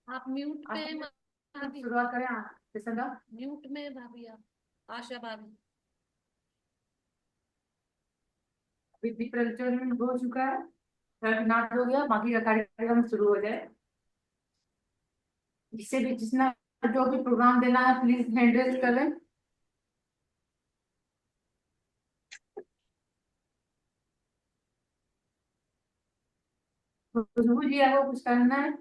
आप म्यूट पे हैं, भाभी। शुरुआत करें सेशन का। म्यूट में भाभी आप। आशा भाभी। अभी दीप प्रज्वलन हो चुका है, नाट हो गया, बाकी का कार्यक्रम शुरू हो जाए। जिससे भी जिसना जो भी प्रोग्राम देना है प्लीज हैंड रेज करें। खुशबू जी आपको कुछ करना है?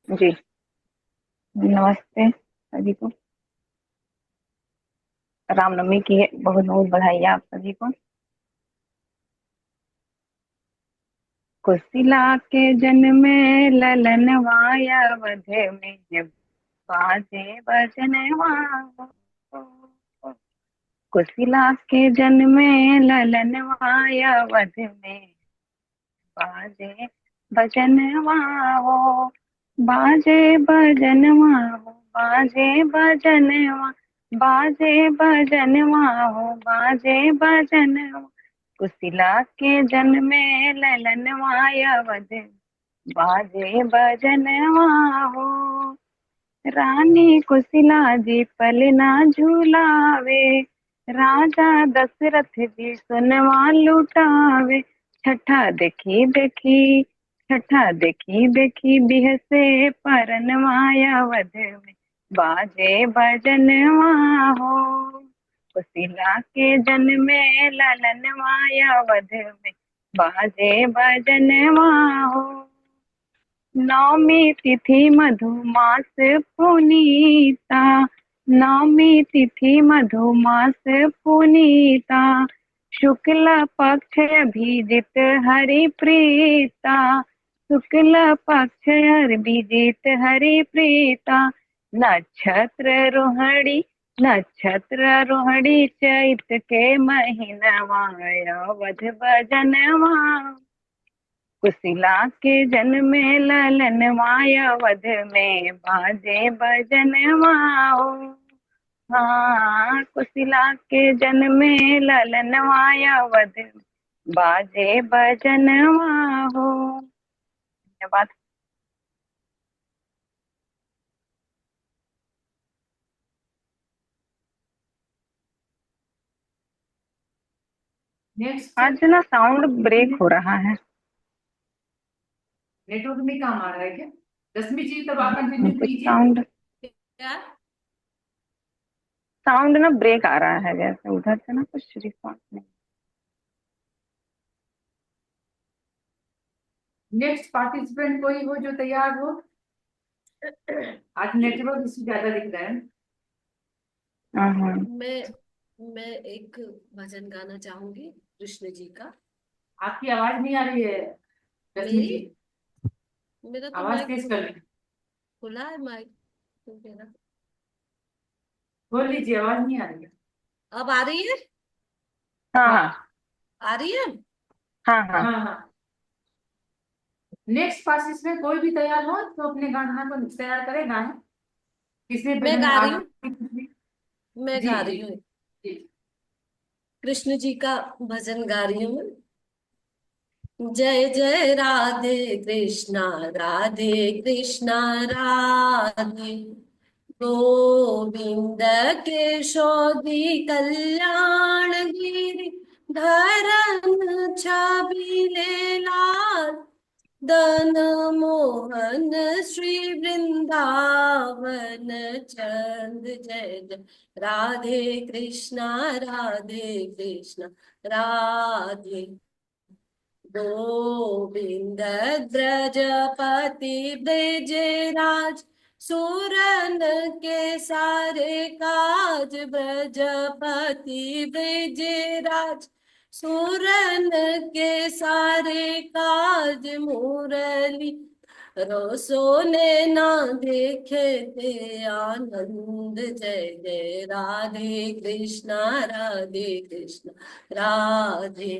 जी, नमस्ते सभी को। रामनवमी की बहुत बहुत बधाई आप सभी को। कुशिला के जन्मे ललनवाया वध में बाजे बजनवा। कुशिला के जन्मे ललनवाया वध में बाजे बजनवा हो। बाजे बजनवा हो, बाजे बजनवा, बाजे बजनवा हो, बाजे बजनवा। कुशिला के जन्मे ललनवाया वध बाजे बजनवा हो। रानी कुशिला जी पलना झूलावे, राजा दशरथ जी सुनवा लुटावे। छठा देखी देखी, छठा देखी देखी बिहसे परनवाया वध में बाजे बजनवा हो। कुशिला के जन्मे ललनवाया वध में बाजे बजनवा हो। नवमी तिथि मधुमास पुनीता, नवमी तिथि मधुमास पुनीता। शुक्ल पक्ष अभिजित हरि प्रीता, शुक्ल पक्ष अभिजित हरि प्रीता। नक्षत्र रोहिणी, नक्षत्र रोहिणी चैत के महीनवा वध भजनवा। कुशिला के जन्मे ललनवाया वध में बाजे बजनवा हो। हाँ, कुशिला के जन्मे ललनवाया वध में बाजे बजनवा हो। धन्यवाद। नेक्स्ट। आज ना साउंड ब्रेक हो रहा है। नेटवर्क में काम आ रहा है क्या? रश्मि जी तब आप कंटिन्यू कुछ कीजिए। साउंड क्या? साउंड ना ब्रेक आ रहा है, जैसे उधर से ना कुछ रिस्पॉन्स नहीं। नेक्स्ट पार्टिसिपेंट कोई हो जो तैयार हो? आज नेटवर्क इशू ज्यादा दिख रहा है। हाँ, मैं एक भजन गाना चाहूंगी कृष्ण जी का। आपकी आवाज नहीं आ रही है रश्मि मेरी जी। मेरा तो आवाज माइक तेज कर ली। खुला है, माइक तो मेरा। बोल लीजिए, आवाज नहीं आ रही है। अब आ रही है? हाँ, हाँ, हाँ आ रही है। हाँ, हाँ। हाँ हाँ। नेक्स्ट पार्टिसिपेंट कोई भी तैयार हो तो अपने गाना को तैयार करे गाएं। किसने मैं भजन गा रही हूँ, आगे? मैं जी गा जी रही हूँ। जी। कृष्ण जी का भजन गा रही हूँ मैं। जय जय राधे कृष्णा, राधे कृष्णा राधे। गोविंद केशोदी कल्याण गिरि धरन छबिले लाल। दन मोहन श्री वृंदावन चंद। जय जय राधे कृष्णा, राधे कृष्णा राधे। गोविंद ब्रजपति ब्रजराज, सुरन के सारे काज ब्रजपति ब्रजराज। सुरन के सारे काज मुरली रोसो ने ना देखे थे आनंद। जय जय राधे कृष्णा, राधे कृष्णा राधे।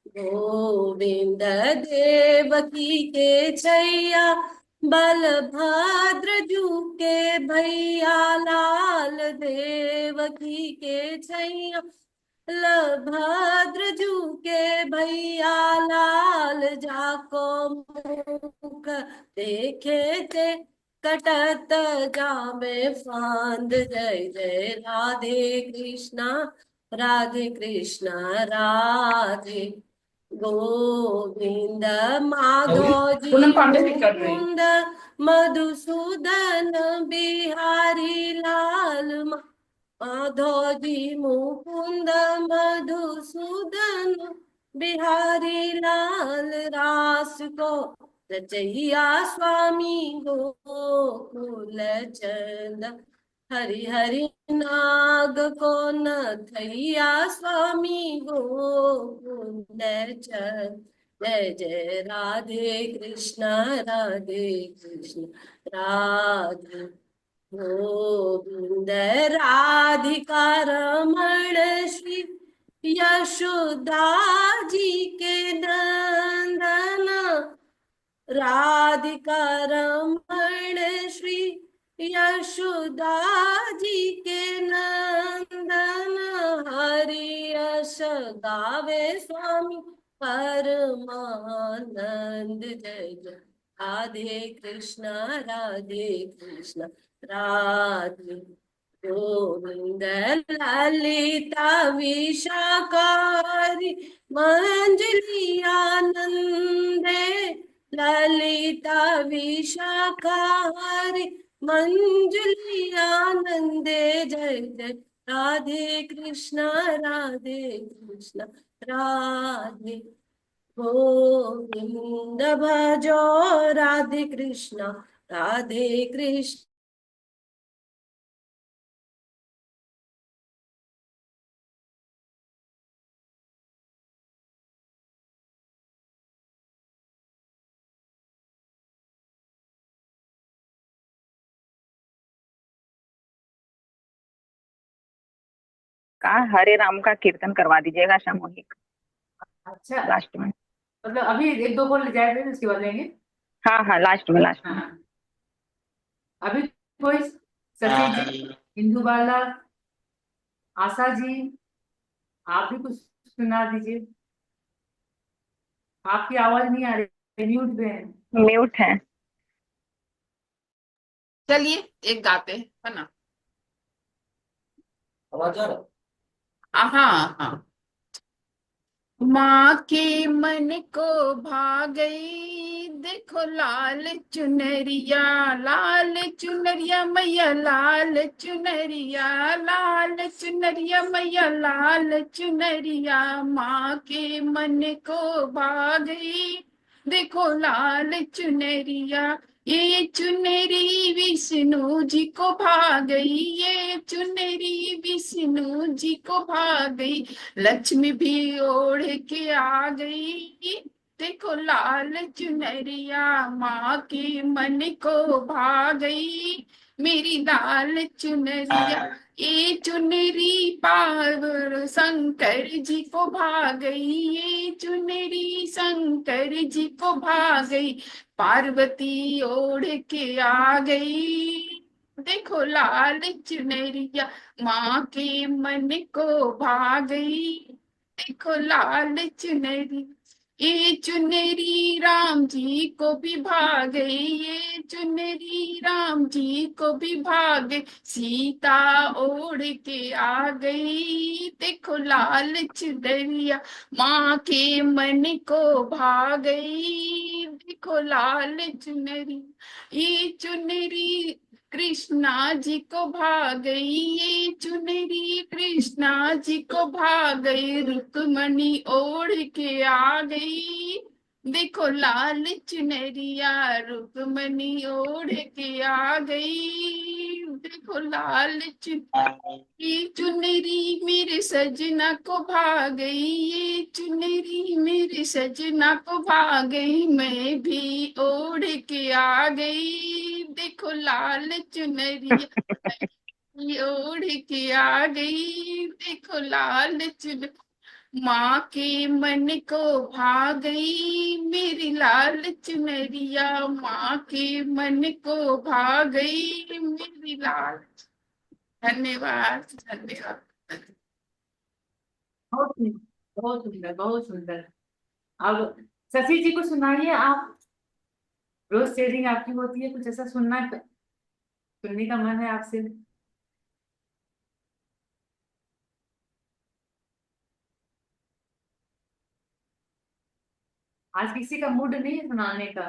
गोविंद देवकी के छैया, बलभद्र जू के भैया लाल। देवकी के छैया, बलभद्र जू के भैया लाल। जाको मुख देखे ते कटत जामे फांद। जय जय राधे कृष्णा राधे कृष्णा राधे गोविंद माधव जी पूनम पांडे भी कर रही है। मुकुंद मधुसूदन बिहारी लाल माधव जी मुकुंद मधुसूदन बिहारी लाल रास को रचैया स्वामी गोकुल चंद। हरि हरि नाग को नथैया स्वामी गोकुल चंद। जय जय राधे कृष्ण राधे गोविंद राधिका रमण श्री यशोदा जी के नंदन। राधिका रमण श्री यशोदा जी के नंदन। हरि यश गावे स्वामी परमानंद। जय जय राधे कृष्ण राधे गोविंद ललिता विशाखारी मंजरी आनंदे। ललिता विशाखारी मंजरी आनंदे। जय जय राधे कृष्ण राधे गोविंद भजो राधे कृष्ण। कहा हरे राम का कीर्तन करवा दीजिएगा सामूहिक अच्छा, लास्ट में। मतलब अभी एक दो कॉल जाए थे उसके बाद लेंगे। हाँ हाँ, लास्ट में लास्ट में। हाँ, अभी कोई सचिन जी, इंदु बाला, आशा जी, आप भी कुछ सुना दीजिए। आपकी आवाज नहीं आ रही, म्यूट पे है। म्यूट है। चलिए एक गाते हैं, है ना। आवाज आ रहा? हाँ हाँ। माँ के मन को भा गई, देखो लाल चुनरिया, लाल चुनरिया मैया, लाल चुनरिया, लाल चुनरिया मैया, लाल चुनरिया। माँ के मन को भा गई, देखो लाल चुनरिया। ये चुनरी विष्णु जी को भा गई, ये चुनरी विष्णु जी को भा गई। लक्ष्मी भी ओढ़ के आ गई, देखो लाल चुनरिया। माँ के मन को भा गई, मेरी लाल चुनरिया। ये चुनरी पावर शंकर जी को भा गई, ये चुनरी शंकर जी को भा गई। पार्वती ओढ़ के आ गई, देखो लाल चुनरिया। माँ के मन को भा गई, देखो लाल चुनरी। ये चुनरी राम जी को भी भा गई, ये चुनरी राम जी को भी भा गई। सीता ओढ़ के आ गई, देखो लाल चुनरिया। माँ के मन को भा गई, देखो लाल चुनरी। ये चुनरी कृष्णा जी को भा गई, ये चुनरी कृष्णा जी को भा गई। रुक्मणी ओढ़ के आ गई, देखो लाल चुनरिया। रुक्मणी ओढ़ के आ गई, देखो लाल ये चुनरी मेरे सजना को भा गई, ये चुनरी मेरे सजना को भा गई। मैं भी ओढ़ के आ गई, देखो लाल चुनरिया। ये ओढ़ के आ गई, देखो लाल चुन। माँ के मन को भा गई, मेरी लाल चुनरिया। माँ के मन को भा गई, मेरी लाल। धन्यवाद धन्यवाद। बहुत सुंदर, बहुत सुंदर, बहुत सुंदर। अब शशि जी को सुनाइए आप। रोज शेयरिंग आपकी होती है, कुछ ऐसा सुनने का मन है आपसे। आज किसी का मूड नहीं है सुनाने का।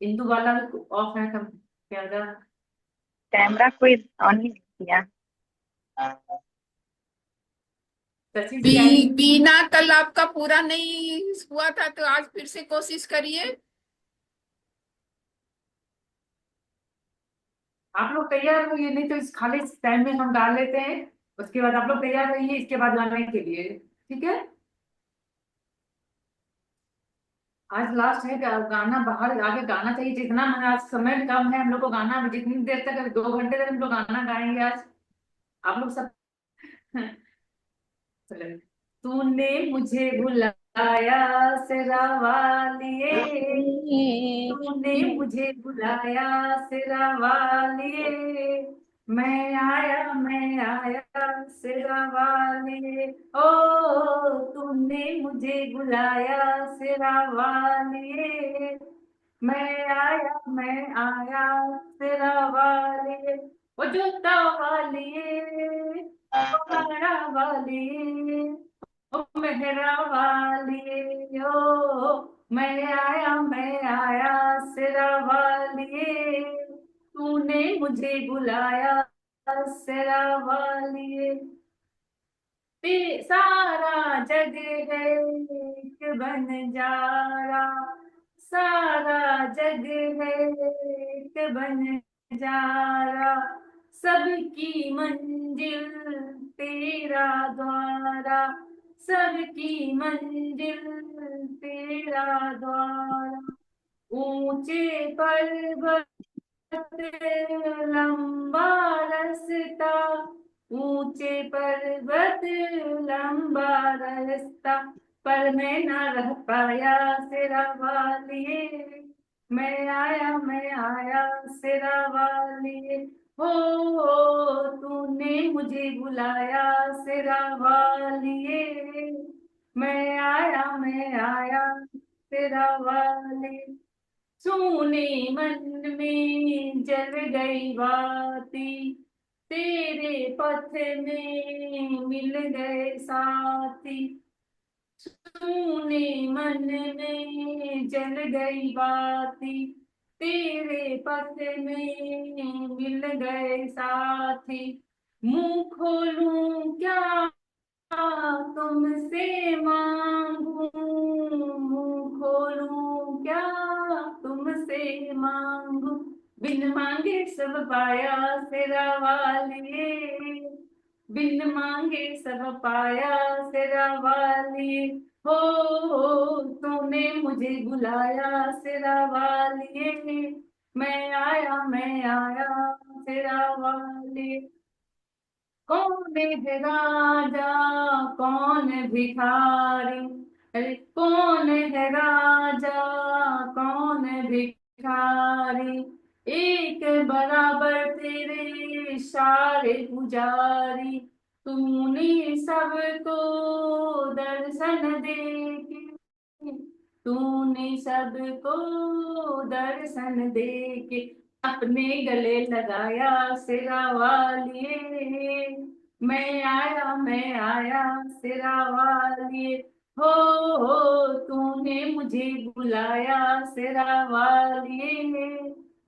इंदु वाला ऑफ है कैमरा। कैमरा कोई ऑन नहीं किया। शशि जी आइए। बीना, कल आपका पूरा नहीं हुआ था तो आज फिर से कोशिश करिए। आप लोग तैयार होइए, नहीं तो इस खाली टाइम में हम गा लेते हैं। उसके बाद आप लोग तैयार रहिए इसके बाद गाने के लिए, ठीक है। आज लास्ट है गाना, बाहर आगे गाना चाहिए जितना हमें, आज समय कम है हम लोग को गाना, जितनी देर तक 2 घंटे तक हम लोग गाना गाएंगे आज। आप लोग सब चलो। तूने मुझे बुलाया सिरा वालिए, तूने मुझे बुलाया सिरा वालिए, मैं आया सिरा वालिए। ओ तूने मुझे बुलाया सिरा वालिए, मैं आया सिरा वालिए। वो जूता वालिए, ओ मेहरा वालिए, ओ मेहरा वालिए, ओ मैं आया सिरा वालिए, तूने मुझे बुलाया सिरा वालिए। सारा जग है एक बंजारा, सारा जग है एक बंजारा, सबकी मंजिल तेरा द्वारा, सबकी मंजिल तेरा द्वारा। ऊंचे पर्वत लंबा रास्ता, ऊंचे पर्वत लंबा रास्ता, पर मैं ना रह पाया सिरा वालिए, मैं आया सिरा वालिए। तूने मुझे बुलाया सिरा वालिए, मैं आया सिरा वालिए। सुने मन में जल गई बाती, तेरे पथ में मिल गए साथी, सुने मन में जल गई बाती, तेरे पथ में मिल गए साथी। मुंह खोलूं क्या तुमसे मांगू, मुंह खोलूं क्या तुमसे मांगू, बिन मांगे सब पाया सिरा वालिए, बिन मांगे सब पाया सिरा वालिए। तूने मुझे बुलाया सिरा वालिए, मैं आया सिरा वालिए। कौन है राजा कौन भिखारी, अरे कौन है राजा कौन भिखारी, एक बराबर तेरे सारे पुजारी, तूने सबको दर्शन दे के, तूने सबको दर्शन दे के अपने गले लगाया सिरा वालिए, मैं आया सिरा वालिए। तूने मुझे बुलाया सिरा वालिए,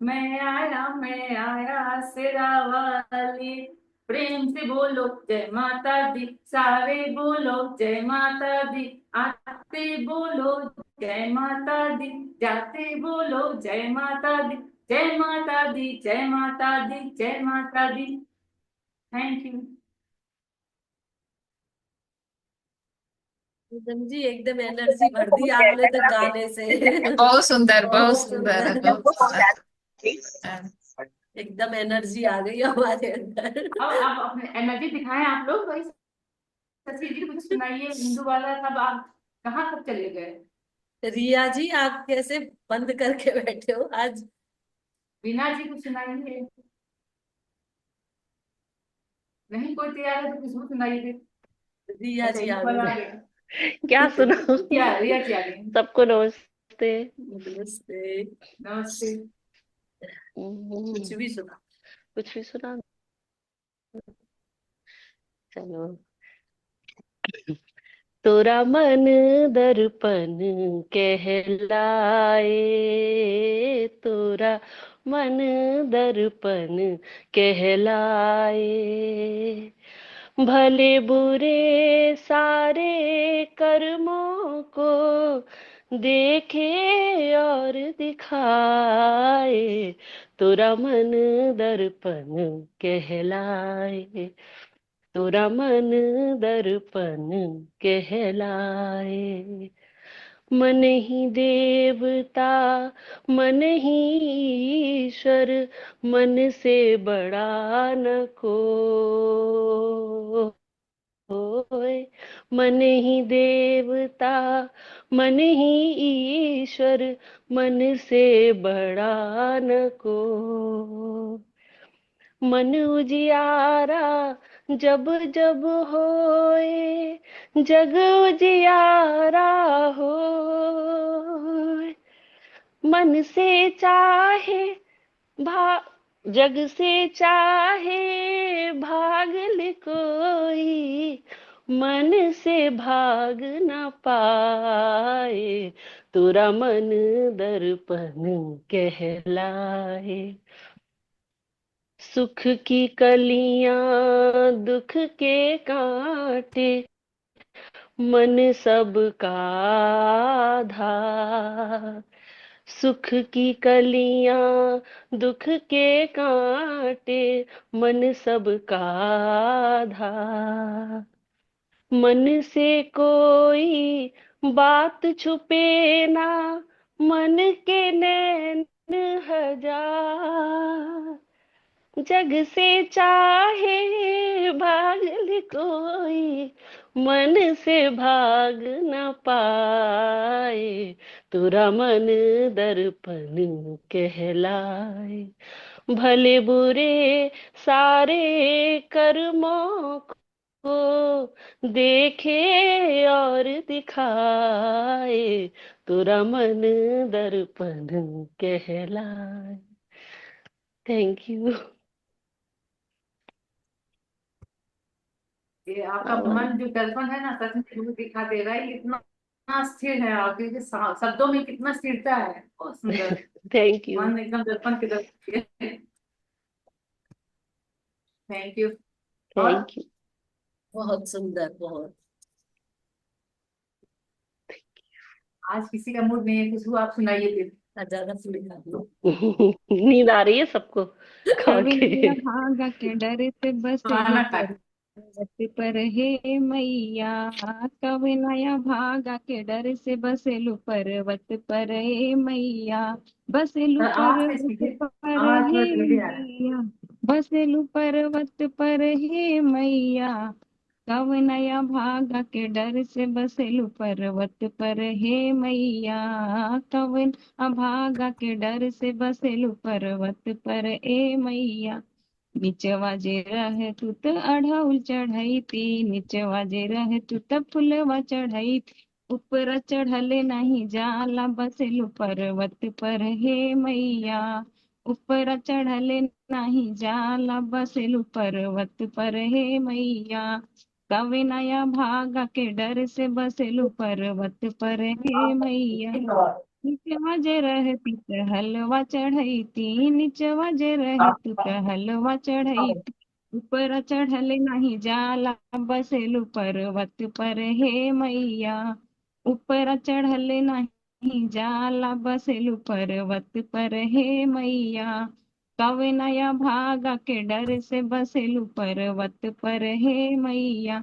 मैं आया सिरा वालिए। प्रेम से बोलो जय माता दी, सारे बोलो जय माता दी, आते बोलो जय माता दी, जाते बोलो जय माता दी, जय माता दी, जय माता दी, जय माता दी। Thank you. पूनम जी एकदम एनर्जी भर दी आपने तो गाने से। बहुत सुंदर, बहुत बहुत सुंदर, सुंदर, बहुत सुंदर। एकदम एनर्जी आ गई हमारे अंदर। अब आप अपने एनर्जी दिखाएं आप लोग भाई। शशि जी कुछ सुनाइए, हिंदू वाला सब आप कहाँ सब चले गए। रिया जी आप कैसे बंद करके बैठे हो आज। बीना जी कुछ सुनाइए। नहीं कोई तैयार है तो कुछ सुनाइए फिर। रिया अच्छा जी हिंदू आ वाला आ गई। गया। क्या सुनाऊं? क्या रिया जी आ गई। सबको नमस्कार। नमस्ते। नमस्ते। नमस्ते। कुछ भी सुना। कुछ भी सुना। चलो। तोरा मन दर्पण कहलाए, तोरा मन दर्पण कहलाए, भले बुरे सारे कर्मों को देखे और दिखाए, तोरा मन दर्पण कहलाए, तोरा मन दर्पण कहलाए, मन ही देवता मन ही ईश्वर, मन से बड़ा न कोई, मन ही देवता मन ही ईश्वर, मन से बड़ा न कोई, मन उजियारा जब जब होए, जग उजियारा होए, मन से चाहे जग से चाहे भाग ले कोई, मन से भाग न पाए, तोरा मन दर्पण कहलाए, सुख की कलियां दुख के कांटे, मन सबका आधा, सुख की कलियां दुख के कांटे, मन सबका आधा, मन से कोई बात छुपे ना, मन के नैन हजार, जग से चाहे भाग ले कोई, मन से भाग न पाए, तोरा मन दर्पण कहलाए, भले बुरे सारे कर्मों को देखे और दिखाए, तोरा मन दर्पण कहलाए। Thank you. ये आपका मन जो दर्पण है ना, सच में मुझे दिखा दे रहा है कितना स्थिर है, और क्योंकि शब्दों में कितना स्थिरता है, बहुत सुंदर। Thank you. मन एकदम दर्पण की तरह। Thank you. और थैंक यू। बहुत सुंदर, बहुत। आज किसी का मूड नहीं है, कुछ हुआ आप सुनाइए फिर। ज्यादा सुन दो। नींद आ रही है सबको खा कभी के। नया भागा के डर से बसे लो खाना खा पर्वत पर हे मैया, कभी नया भागा के डर से बसे लो पर्वत पर हे मैया, बसे लो आवाज तेज पर्वत कीजिए, पर आवाज थोड़ा हे धीरे आ रहा है। मैया, बसे लो पर्वत पर हे मैया, कब नया भागा के डर से बसेलू पर्वत पर हे मैया, कब अभागा के डर से बसेलू पर्वत पर ए मैया, नीचवा जे रहे तू त अढ़ौल चढ़ैती, नीचवा जे रहे तू त फुलवा चढ़ैती, ऊपर चढ़ले नहीं जाला बसेलू पर्वत पर हे मैया, ऊपर चढ़ले नहीं जाला बसेलू पर्वत पर हे मैया, कवे नया भागा के डर से बसेलू पर्वत पर हे मैया, नीचवा जे रहती त हलवा चढ़ैती, नीचवा जे रहती त हलवा चढ़ैती, ऊपर चढ़ले नहीं जाला बसेलू पर्वत पर हे मैया, ऊपर चढ़ले नहीं जाला बसेलू पर्वत पर हे मैया, कवे नया भागा के डर से बसेलू पर्वत पर हे मैया,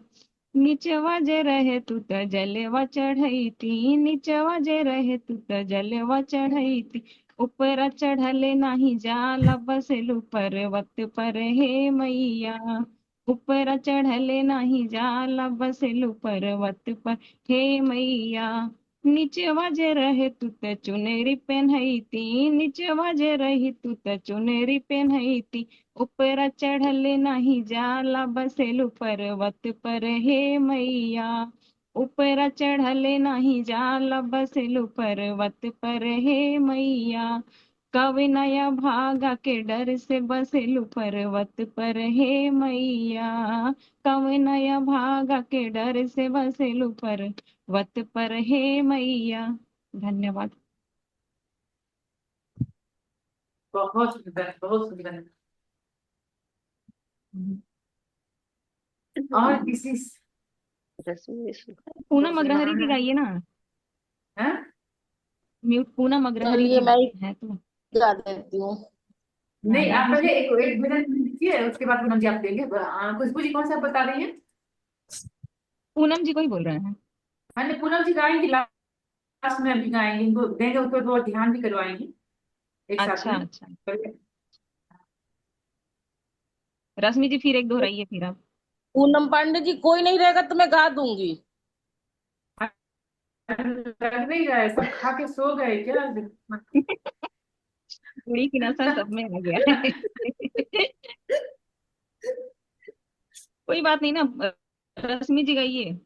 नीचवा जे रहे तू त जलवा चढ़ैती, नीचवा जे रहे तू त जलवा चढ़ैती, ऊपर चढ़ले नहीं जाला बसेलू पर्वत पर हे मैया, ऊपर चढ़ले नहीं जाला बसेलू पर्वत पर हे मैया, नीचवा जे रहे तू त चुनरी पहनैती, नीचवा जे रही तू त चुनरी पहनैती, ऊपर चढ़ले नहीं जाला बसेलू पर्वत पर हे मैया, ऊपर चढ़ल नहीं जाला बसेलु पर्वत पर हे मैया। कव नया भागा के डर से बसेलु पर्वत पर हे मैया। कव नया भागा के डर से बसेलु पर्वत पर हे मैया। धन्यवाद। बहुत सुंदर, बहुत सुंदर। और किसी रश्मि सुना। पूनम अग्रहरी की गाइए ना। है? म्यूट पूनम अग्रहरी चलिए की मैं ही है तो। गा देती हूँ। नहीं, हाँ आप एक पहले एक मिनट दीजिए, उसके बाद पूनम जी आप देंगे। खुशबू जी कौन सा बता रही है? पूनम जी को ही बोल रहे हैं। मैंने पूनम जी गाएंगी, लास्ट में अभी गाएंगी, इनको देंगे, उसको तो ध्यान भी करवाएंगी एक साथ अच्छा में। अच्छा। रश्मि जी फिर एक दोहराइए फिर आप। पूनम पांडे जी कोई नहीं रहेगा तो मैं गा दूंगी। लग नहीं रहा है, सब खा के सो गए क्या? पूरी की नशा सब में आ गया है। कोई बात नहीं ना। रश्मि जी गाइए,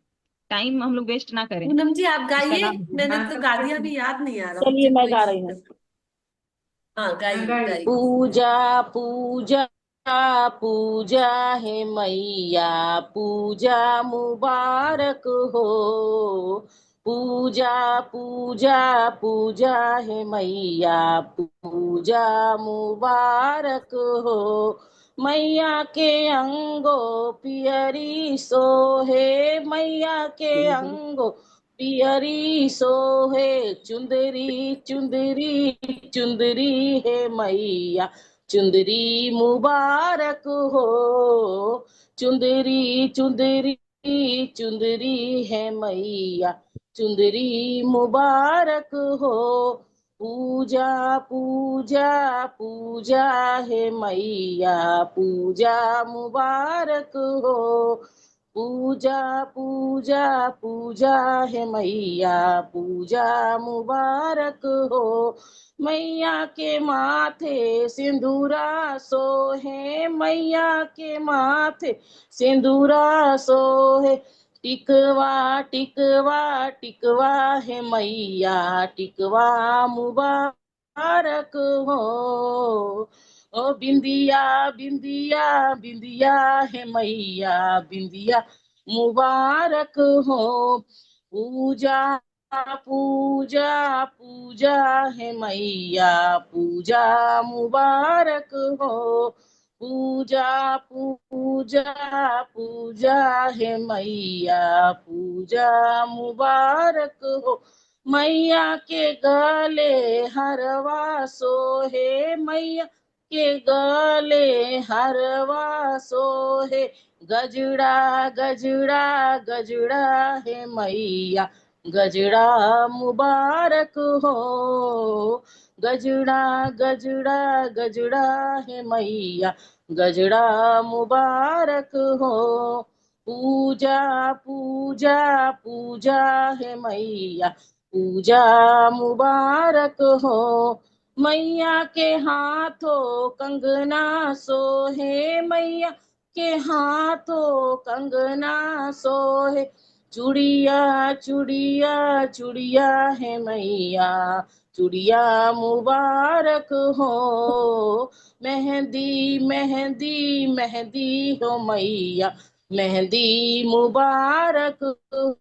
टाइम हम लोग वेस्ट ना करें। पूनम जी आप गाइए, इंस्टाग्राम मैंने हाँ, तो सब गा खा दिया, के- अभी याद नहीं आ रहा चलिए मुझे मैं कोई गा रही हूँ। गीत। हाँ गाइए गाइए। गाइए। पूजा पूजा पूजा है मैया, पूजा मुबारक हो। पूजा पूजा पूजा है मैया, पूजा मुबारक हो। मैया के अंगो पियरी सोहे, मैया के अंगो पियरी सोहे। चुंदरी चुंदरी चुंदरी है मैया, चुंदरी मुबारक हो। चुंदरी चुंदरी चुंदरी है मैया, चुंदरी मुबारक हो। पूजा पूजा पूजा है मैया, पूजा मुबारक हो। पूजा पूजा पूजा है मैया, पूजा मुबारक हो। मैया के माथे सिंदूरा सोहे, मैया के माथे सिंदूरा सोहे। टिकवा टिकवा टिकवा है मैया, टिकवा मुबारक हो। ओ बिंदिया बिंदिया बिंदिया है मैया, बिंदिया मुबारक हो। पूजा पूजा पूजा है मैया, पूजा मुबारक हो। पूजा पूजा पूजा है मैया, पूजा मुबारक हो। मैया के गले हरवा सोहे, मैया के गले हरवा सोहे। गजड़ा गजड़ा गजड़ा है मैया, गजड़ा मुबारक हो। गजड़ा गजड़ा गजड़ा है मैया, गजड़ा मुबारक हो। पूजा पूजा पूजा है मैया, पूजा मुबारक हो। मैया के हाथों कंगना सोहे, मैया के हाथों कंगना सोहे। चूड़िया चूड़िया चूड़िया है मैया, चूड़िया मुबारक हो। मेहंदी मेहंदी मेहंदी हो मैया, मेहंदी मुबारक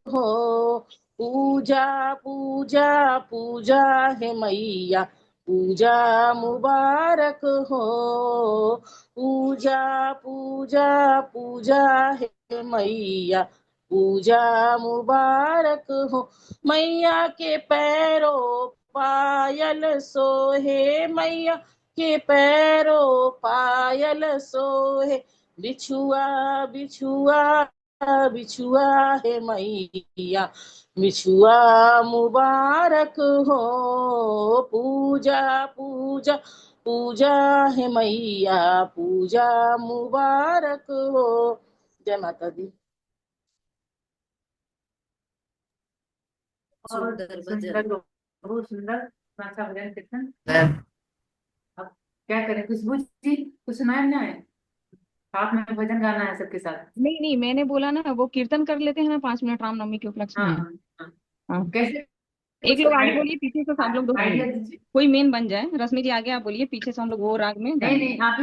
हो। पूजा पूजा पूजा है मैया, पूजा मुबारक हो। पूजा पूजा पूजा है मैया, पूजा मुबारक हो। मैया के पैरों पायल सोहे, मैया के पैरों पायल सोहे। बिछुआ बिछुआ बिछुआ है मैया, बिछुआ मुबारक हो। पूजा पूजा पूजा है मैया, पूजा मुबारक हो। जय माता दी। और सुंदर भजन। सुंदर, बहुत सुंदर, अच्छा भजन कीर्तन। अब क्या करें, खुशबू जी कुछ सुनाए ना है? साथ में भजन गाना है सबके साथ। नहीं नहीं, मैंने बोला ना वो कीर्तन कर लेते हैं ना 5 मिनट रामनवमी के उपलक्ष्य हाँ में। हाँ। हाँ, कैसे, एक कुछ लोग आगे बोलिए, पीछे से सब लोग दोहराइए। आइडिया दीजिए। कोई मेन बन जाए, रश्मि जी आगे आप बोलिए, पीछे से हम लोग वो राग में नहीं गाएंगे। नहीं, आप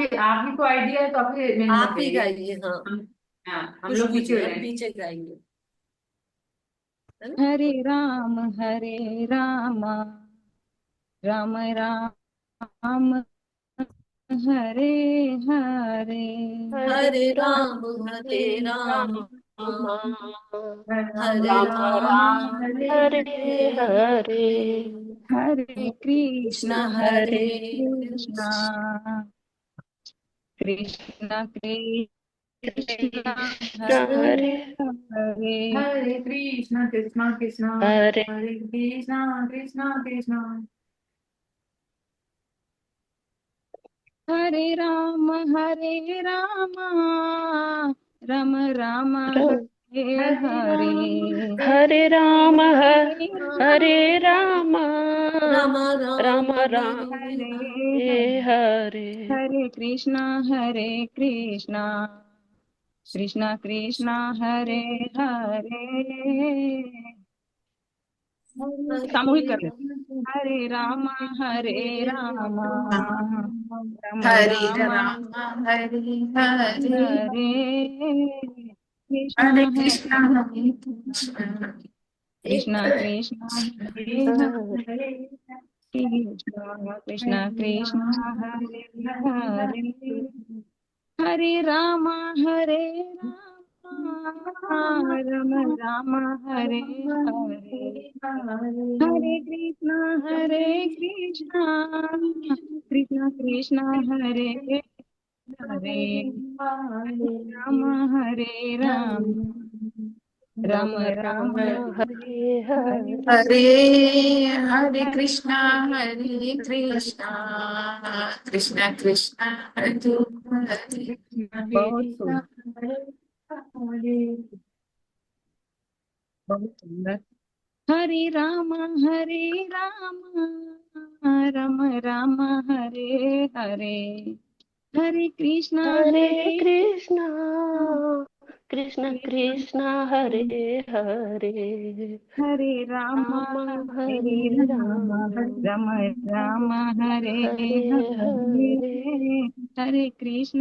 ही को आइडिया है तो आप ही मेन बन आप ही जाइए। गाइए, हाँ। हम, हाँ हम लोग खुशबू पीछे जी हो हम जाएंगे। पीछे गाएंगे, है ना। हरे राम राम राम हरे हरे, हरे हरे राम राम हरे हरे राम राम हरे राम राम राम हरे हरे हरे, हरे कृष्ण कृष्ण हरे हरे कृष्ण कृष्ण कृष्ण कृष्ण हरे हरे हरे, हरे कृष्णा कृष्णा कृष्णा, हरे हरे कृष्णा कृष्णा कृष्णा। हरे राम राम राम राम, हरे हरे हरे, राम हरे राम हरे हरे राम राम राम राम राम राम हरे हरे हरे हरे, हरे। हरे कृष्णा कृष्णा कृष्णा हरे हरे, सामूहिक कर लेते, हरे राम राम हरे राम राम हरे हरे, हरे कृष्णा हरे हरे कृष्णा हरे कृष्णा, कृष्णा कृष्णा हरे हरे कृष्णा कृष्णा कृष्णा हरे हरे, हरे राम राम राम हरे हरे, हरे कृष्णा कृष्णा कृष्णा हरे हरे, राम हरे राम राम राम राम हरे हरे हरे, हरे, हरे हरे हरे कृष्णा हरे कृष्णा, कृष्णा कृष्णा हरे हरे। बहुत खूब, बहुत सुंदर। हरे राम राम राम हरे हरे, हरे कृष्णा हरे हरे कृष्णा कृष्ण कृष्ण कृष्ण हरे हरे, हरे राम राम हरे हरे राम राम राम राम हरे हरे हरे। हरे, हरे कृष्ण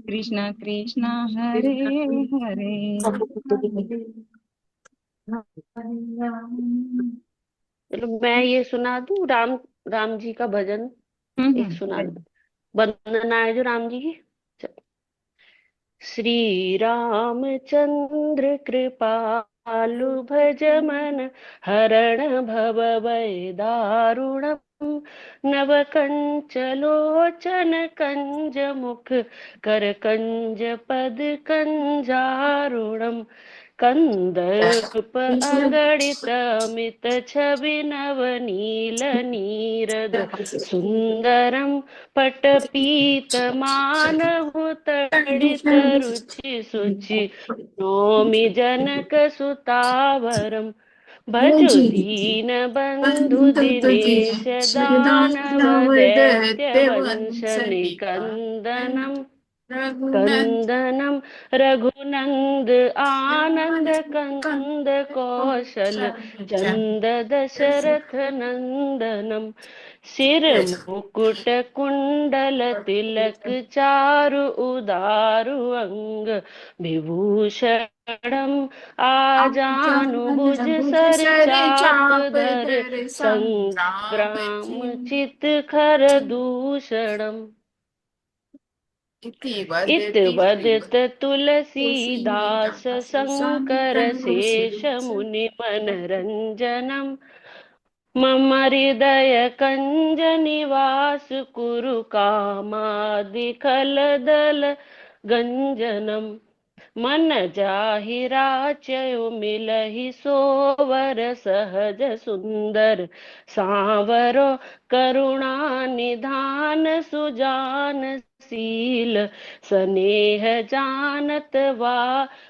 कृष्ण कृष्ण हरे हरे। चलो मैं ये सुना दूं, राम राम जी का भजन एक सुना चलिए। दूं, वंदना है जो राम जी की। चलो। श्री रामचंद्र कृपालु भज मन, हरण भव भय दारुणम्, नव कंच लोचन कंज मुख, कर कंज पद कंजारुणम्, कंदर्प अगणित अमित छवि नव नील नीरद सुंदरम, पटपीत मानहु तडित रुचि सुचि, नौमि जनक सुतावरम, भजो दीन बंधु दिनेश दानव दैत्य वंश निकंदनम, कंदनम रघुनंद आनंद कंद कौशल चंद दशरथ नंदनम, सिर मुकुट कुंडल तिलक चारु उदारु अंग, विभूषणम आजानु भुज सर चाप धर, संग्राम चित खर दूषणम, इत वदत तुलसीदास शंकर शेष मुनि मनरंजनम, मम हृदय कंज निवास कुरु कामादिकल दल गंजनम, मन जाहि राचयु मिलहि सोवर, सहज सुंदर सांवरो करुणा निधान सुजान शील स्नेह जानत वा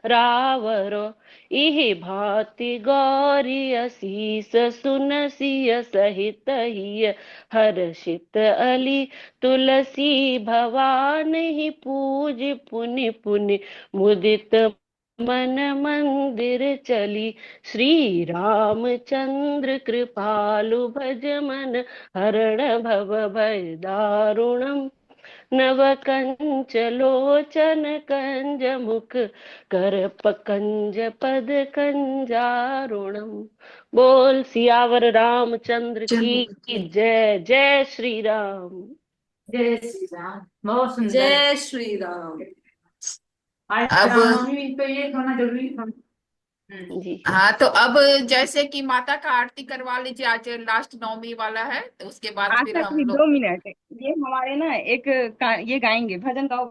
रावरो इह भांति गौरी असीस सुनसिय सहित हिय हर्षित अली तुलसी भवानी पूज पुनि पुनि मुदित मन मंदिर चली श्री रामचंद्र कृपालु भज मन हरण भव भय दारुणम नव कंच लोचन कंज मुख कर कंज पद कंजारुणम। बोल सियावर रामचंद्र की जय। जय श्री राम। जय श्री राम। बहुत सुंदर। जय श्री राम। आज अब रामनवमी तो ये होना जरूरी था। जी हाँ, तो अब जैसे कि माता का आरती करवा लीजिए, आज लास्ट नवमी वाला है, तो उसके बाद फिर आशा हम जी लोग। 2 मिनट, ये हमारे ना ये गाएंगे, भजन गाओ।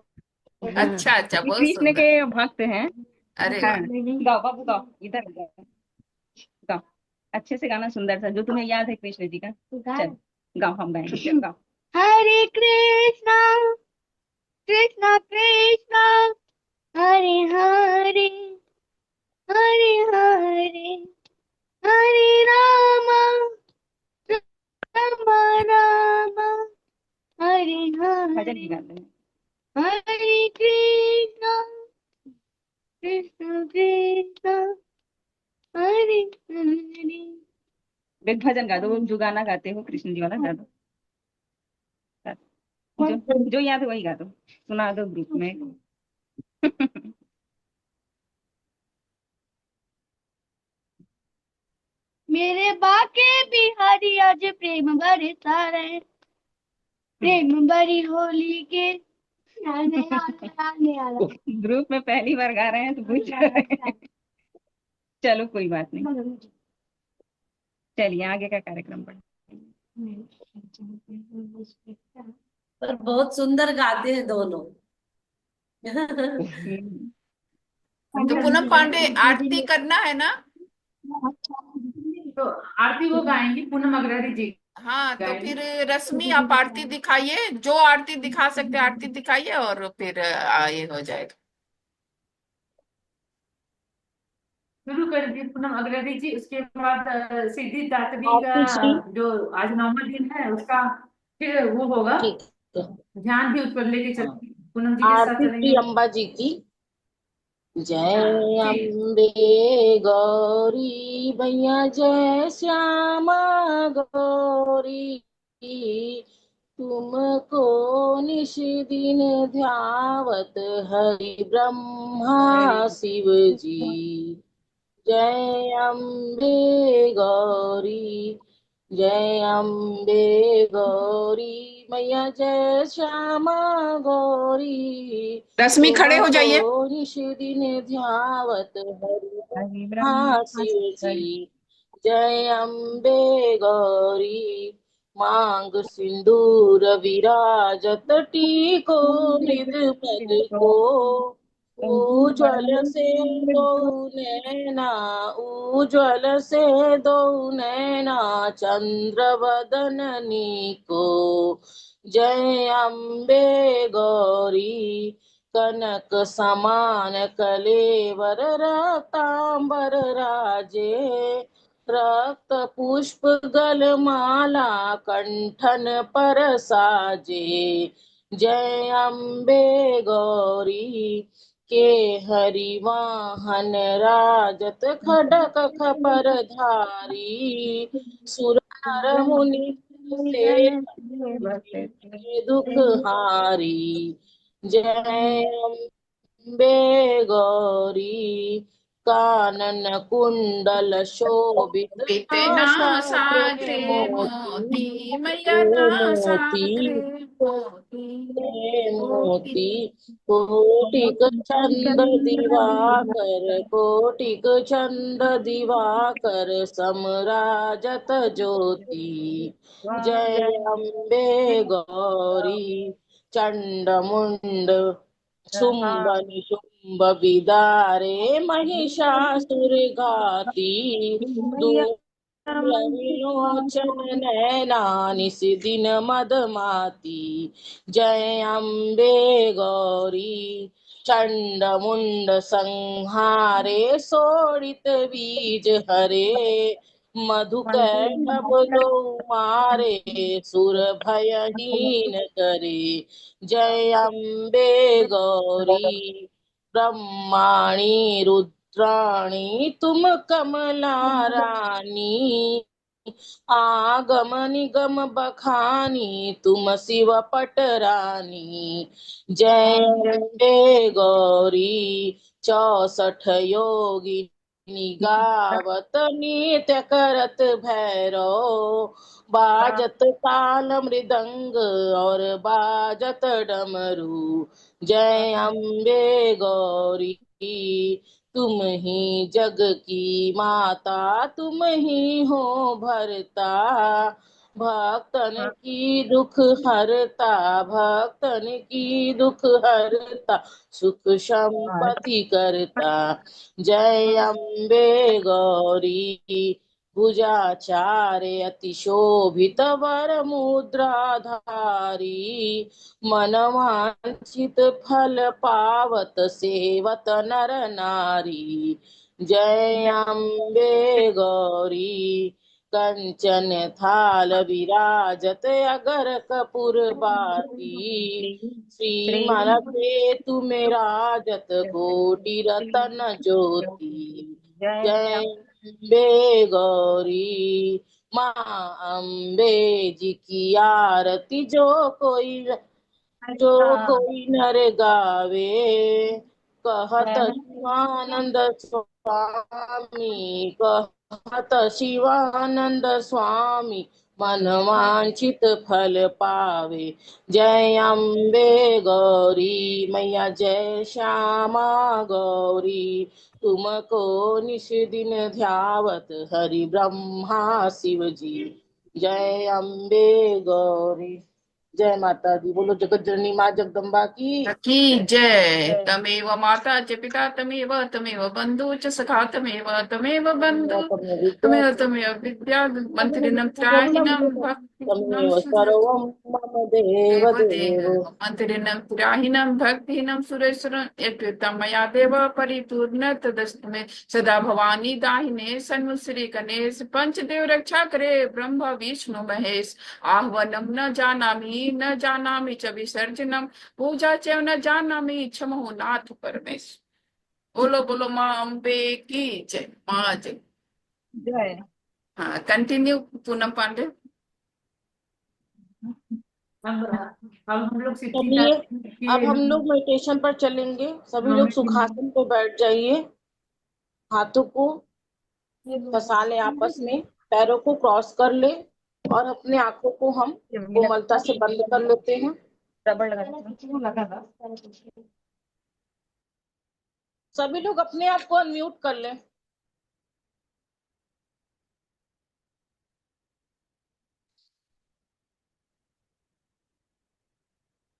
अच्छा अच्छा, ये बहुत कृष्ण सुंदर। के भक्त हैं। अरे हाँ, वाह। गाओ बाबू गाओ, इधर गाओ, गाओ अच्छे से गाना, सुंदर सा जो तुम्हें याद है कृष्ण जी का। चल गाओ, हम गाएंगे, चल गाओ। हरे कृष्णा कृष्णा कृष्णा हरे हरे हरे हरे हरे राम राम राम हरे भजन हरे की गाते हैं। हरे कृष्णा कृष्णा कृष्णा हरे हरे। एक भजन गा दो, जो गाना गाते हो कृष्ण जी वाला गा दो, जो याद है वही गा दो, सुना दो ग्रुप में। मेरे बाके बिहारी आज प्रेम बरसा रहे, प्रेम बड़ी होली के आने आने आने आने। ग्रुप में पहली बार गा रहे हैं तो पूछ रहे हैं। चलो कोई बात नहीं, चलिए आगे का कार्यक्रम बढ़। पर बहुत सुंदर गाते हैं दोनों। तो पूनम पांडे आरती करना है ना? तो आरती वो गाएंगी पूनम अग्रहरि जी। हाँ, तो फिर रश्मि आप आरती दिखाइए, जो आरती दिखा सकते आरती दिखाइए, और फिर ये हो जाएगा। शुरू कर दी पूनम अग्रहरि जी, उसके बाद सिद्धि दात्री का आरती जी जो आज 9वां दिन है उसका फिर वो होगा, ठीक है। ध्यान भी उस पर लेके हाँ, चलेंगे, पूनम जी के साथ आरती चलेंगे। श्री अम्बा जी की। जय हाँ ठीक। अम्बे गौरी भैया जय श्यामा गौरी, तुमको निश दिन ध्यावत हरि ब्रह्मा शिव जी। जय अम्बे गौरी जय अम्बे गौरी मैया जय श्यामा गौरी, रश्मि खड़े हो तुमको जाइए। निश दिन ध्यावत हरि हरि ब्रह्मा ब्रह्मा शिव जी। हरि। जय अम्बे गौरी मांग सिंदूर विराजत टीको मृद पद को, उज्ज्वल से दो नैना उज्ज्वल से दो नैना चंद्र वदननी को। जय अम्बे गौरी कनक समान कलेवर रक्तांबर राजे, रक्त पुष्प गलमाला कंठन पर साजे। जय अम्बे गौरी के हरिवाहन राजत खडक खपर धारी, सुर नर मुनि से दुख हारी। जय अम्बे गौरी कानन कुंडल शोभित बितना नासाग्र साग्रे मोती, मोती मैया ना साग्रे मोती मोती। मोती कोटिक चंद दिवाकर कोटिक चंद दिवाकर समराजत ज्योति। जय अम्बे गौरी चंड मुंड शुंभ निशुंभ विदारे महिषासुर घाती, लोचन नैना निस दिन मदमाती। जय अम्बे गौरी चंड मुंड संहारे शोणित बीज हरे। मधुकैटभ लो मारे सुर भयहीन करे। जय अम्बे गौरी ब्रह्माणी रुद्राणी तुम कमला रानी। आगम निगम बखानी तुम शिव पट रानी। जय अम्बे गौरी 64 योगिनी गावत नित्य करत भैरव। बाजत ताल मृदंग और बाजत डमरू। जय अम्बे गौरी तुम ही जग की माता तुम ही हो भरता। भक्तन की दुख हरता भक्तन की दुख हरता सुख संपत्ति करता। जय अम्बे गौरी भुजाचार्य अति शोभित वर मुद्राधारी। मनवांछित फल पावत सेवत नर नारी। जय अम्बे गौरी कंचन थाल विराजत अगर कपूर बाती। श्रीमन पे तुम राजत कोटि रतन ज्योति। जय अम्बे गौरी माँ अम्बे जी की आरती जो कोई नर गावे। कहत शिवानंद स्वामी कहत शिवानंद स्वामी मन वांछित फल पावे। जय अम्बे गौरी मैया जय श्यामा गौरी तुमको निश दिन ध्यावत हरि ब्रह्मा शिव जी। जय अम्बे गौरी। जय माता दी। बोलो जगत जननी माँ जगदम्बा की जय। तमेव माता च पिता तमेव तमेव बंधु च सखा तमेव तमेव बंधु तमेव तमेव विद्या मंत्रिणं त्राहिणं भक्तिनं तमेव सर्वं मम देव देव। मंत्रिणं त्राहिणं भक्तिनं सुरेश्वरं यत्कृतं मया देव परिपूर्ण तदस्तु मे सदा भवानी दाहिने सन्मुश्री गणेश पंचदेव रक्षा करे ब्रह्म विष्णु महेश। आह्वानं न जानामि च विसर्जनम पूजा च न जानामि क्षमो नाथ परमेश्वर। बोलो बोलो माँ अम्बे की जय। माँ जय। जय। हाँ कंटिन्यू पूनम पांडे। हम लोग चलिए अब हम लोग मेडिटेशन पर चलेंगे। सभी लोग सुखासन पे बैठ जाइए। हाथों को फंसा ले आपस में पैरों को क्रॉस कर ले और अपने आंखों को हम कोमलता से बंद कर लेते हैं। रबड़ लगा सभी लोग अपने आप को अनम्यूट कर लें।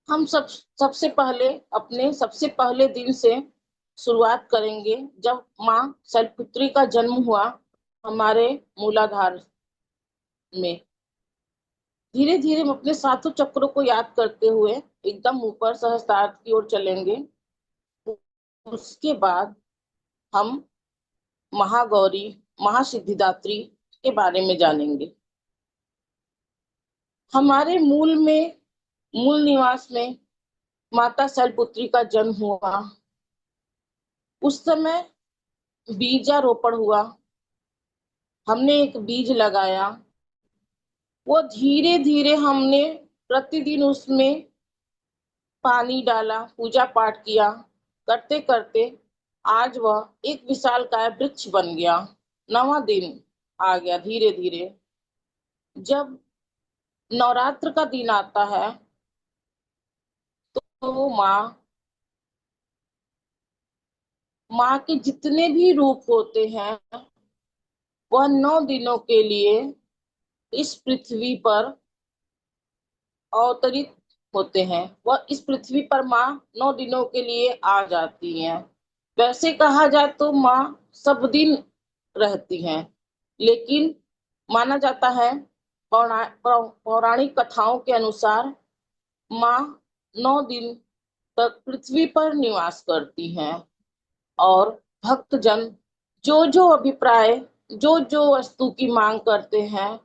हम सबसे पहले अपने सबसे पहले दिन से शुरुआत करेंगे जब माँ शैलपुत्री का जन्म हुआ हमारे मूलाधार में। धीरे धीरे हम अपने सातों चक्रों को याद करते हुए एकदम ऊपर सहस्त्रार की ओर चलेंगे। उसके बाद हम महागौरी महासिद्धिदात्री के बारे में जानेंगे। हमारे मूल निवास में माता शैलपुत्री का जन्म हुआ। उस समय बीजारोपण हुआ। हमने एक बीज लगाया। वो धीरे धीरे हमने प्रतिदिन उसमें पानी डाला पूजा पाठ किया। करते करते आज वह एक विशालकाय वृक्ष बन गया। 9वां दिन आ गया धीरे धीरे। जब नवरात्र का दिन आता है तो माँ के जितने भी रूप होते हैं वह 9 दिनों के लिए इस पृथ्वी पर अवतरित होते हैं। वह इस पृथ्वी पर माँ 9 दिनों के लिए आ जाती हैं। वैसे कहा जाए तो माँ सब दिन रहती हैं, लेकिन माना जाता है, पौराणिक कथाओं के अनुसार माँ 9 दिन तक पृथ्वी पर निवास करती हैं और भक्तजन जो जो अभिप्राय, जो जो वस्तु की मांग करते हैं,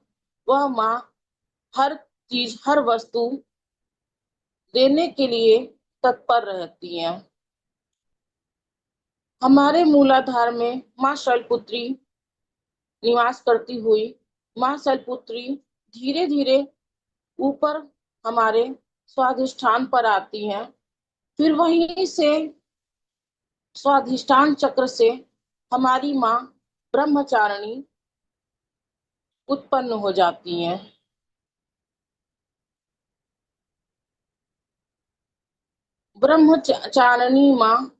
वह माँ हर चीज, हर वस्तु देने के लिए तत्पर रहती हैं। हमारे मूलाधार में माँ शैलपुत्री निवास करती हुई माँ शैलपुत्री धीरे धीरे ऊपर हमारे स्वाधिष्ठान पर आती हैं। फिर वहीं से स्वाधिष्ठान चक्र से हमारी माँ ब्रह्मचारिणी उत्पन्न हो जाती हैं। ब्रह्मचारिणी माँ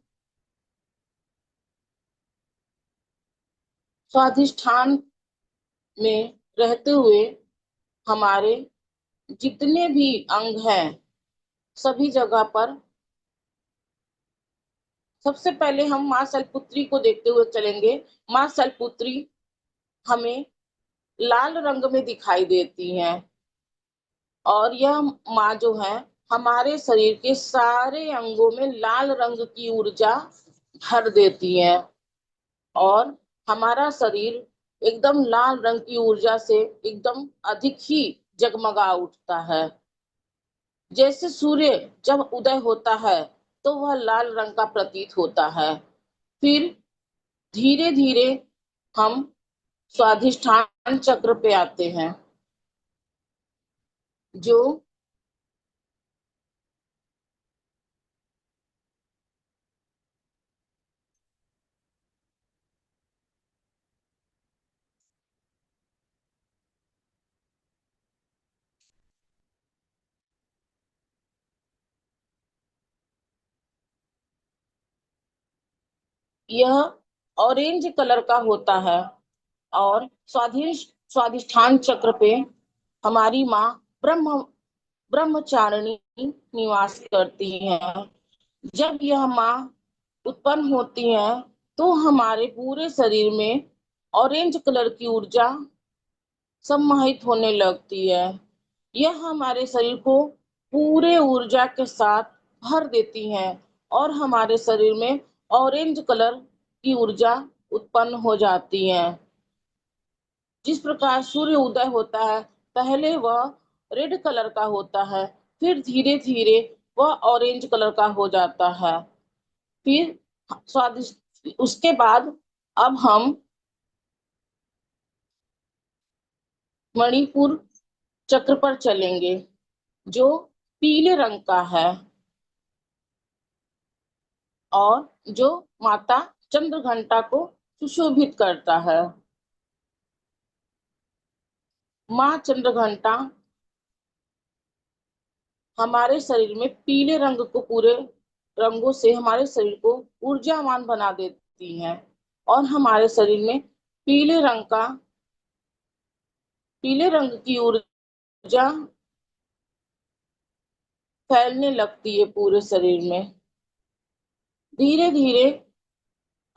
स्वाधिष्ठान में रहते हुए हमारे जितने भी अंग हैं सभी जगह पर, सबसे पहले हम माँ शैलपुत्री को देखते हुए चलेंगे। माँ शैलपुत्री हमें लाल रंग में दिखाई देती हैं और यह माँ जो है हमारे शरीर के सारे अंगों में लाल रंग की ऊर्जा भर देती है और हमारा शरीर एकदम लाल रंग की ऊर्जा से एकदम अधिक ही जगमगा उठता है। जैसे सूर्य जब उदय होता है तो वह लाल रंग का प्रतीत होता है। फिर धीरे धीरे हम स्वाधिष्ठान चक्र पे आते हैं, जो यह ऑरेंज कलर का होता है और स्वाधिष्ठान चक्र पे हमारी माँ ब्रह्मचारिणी निवास करती हैं। जब यह माँ उत्पन्न होती है तो हमारे पूरे शरीर में ऑरेंज कलर की ऊर्जा सम्माहित होने लगती है। यह हमारे शरीर को पूरे ऊर्जा के साथ भर देती हैं और हमारे शरीर में ऑरेंज कलर की ऊर्जा उत्पन्न हो जाती है। जिस प्रकार सूर्य उदय होता है, पहले वह रेड कलर का होता है, फिर धीरे धीरे वह ऑरेंज कलर का हो जाता है। फिर स्वादिष्ट उसके बाद अब हम मणिपुर चक्र पर चलेंगे, जो पीले रंग का है और जो माता चंद्रघंटा को सुशोभित करता है। माँ चंद्रघंटा हमारे शरीर में पीले रंग को, पूरे रंगों से हमारे शरीर को ऊर्जावान बना देती हैं और हमारे शरीर में पीले रंग की ऊर्जा फैलने लगती है पूरे शरीर में। धीरे धीरे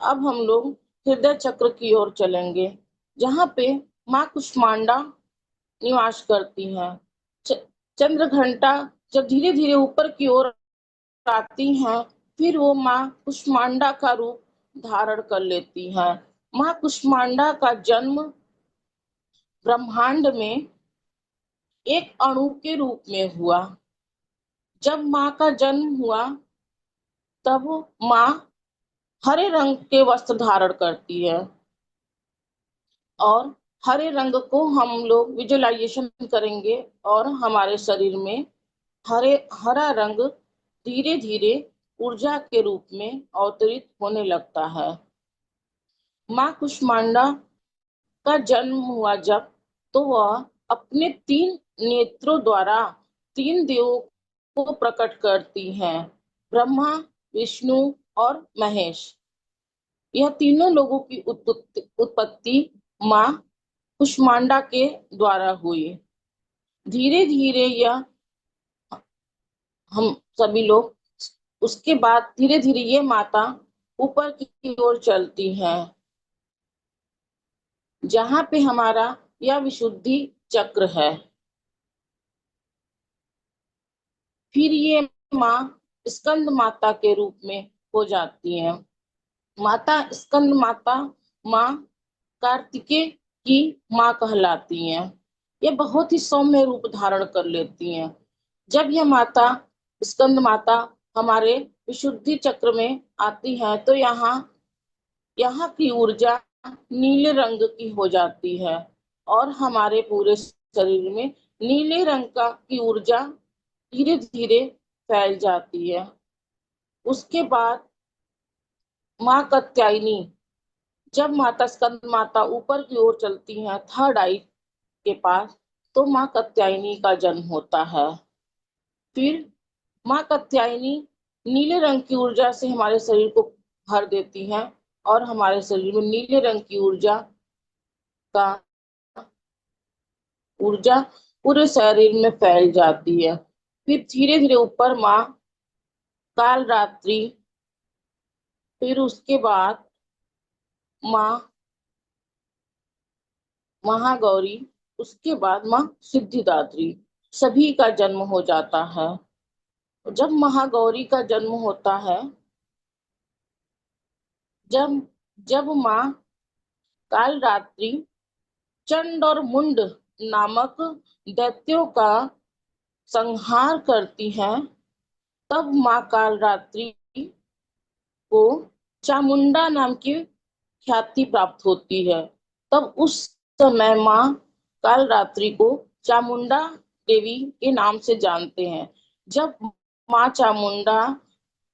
अब हम लोग हृदय चक्र की ओर चलेंगे, जहाँ पे माँ कुष्मांडा निवास करती हैं। चंद्रघंटा जब धीरे धीरे ऊपर की ओर आती हैं, फिर वो माँ कुष्मांडा का रूप धारण कर लेती हैं। माँ कुष्मांडा का जन्म ब्रह्मांड में एक अणु के रूप में हुआ। जब माँ का जन्म हुआ तब माँ हरे रंग के वस्त्र धारण करती है और हरे रंग को हम लोग विजुअलाइजेशन करेंगे और हमारे शरीर में हरा रंग धीरे धीरे ऊर्जा के रूप में अवतरित होने लगता है। माँ कुष्मांडा का जन्म हुआ जब, तो वह अपने 3 नेत्रों द्वारा 3 देवों को प्रकट करती हैं, ब्रह्मा, विष्णु और महेश। यह तीनों लोगों की उत्पत्ति माँ कुष्मांडा के द्वारा हुई। धीरे धीरे यह हम सभी लोग, उसके बाद धीरे धीरे ये माता ऊपर की ओर चलती है, जहाँ पे हमारा यह विशुद्धि चक्र है। फिर ये माँ स्कंद माता के रूप में हो जाती है। माता स्कंद माता माँ कार्तिकेय की माँ कहलाती हैं। ये बहुत ही सौम्य रूप धारण कर लेती हैं। जब यह माता स्कंद माता हमारे विशुद्धि चक्र में आती है तो यहाँ की ऊर्जा नीले रंग की हो जाती है और हमारे पूरे शरीर में नीले रंग की ऊर्जा धीरे धीरे फैल जाती है। उसके बाद माँ कात्यायनी, जब माता स्कंद माता ऊपर की ओर चलती है थर्ड आई के पास, तो माँ कात्यायनी का जन्म होता है। फिर माँ कात्यायनी नीले रंग की ऊर्जा से हमारे शरीर को भर देती है और हमारे शरीर में नीले रंग की का ऊर्जा पूरे शरीर में फैल जाती है। फिर धीरे धीरे ऊपर माँ काल रात्रि, फिर उसके बाद माँ महागौरी, उसके बाद माँ सिद्धिदात्री, सभी का जन्म हो जाता है। जब महागौरी का जन्म होता है, जब जब माँ काल रात्रि चंड और मुंड नामक दैत्यों का संहार करती है, तब माँ काल रात्रि को चामुंडा नाम की ख्याति प्राप्त होती है। तब उस समय माँ काल रात्रि को चामुंडा देवी के नाम से जानते हैं। जब माँ चामुंडा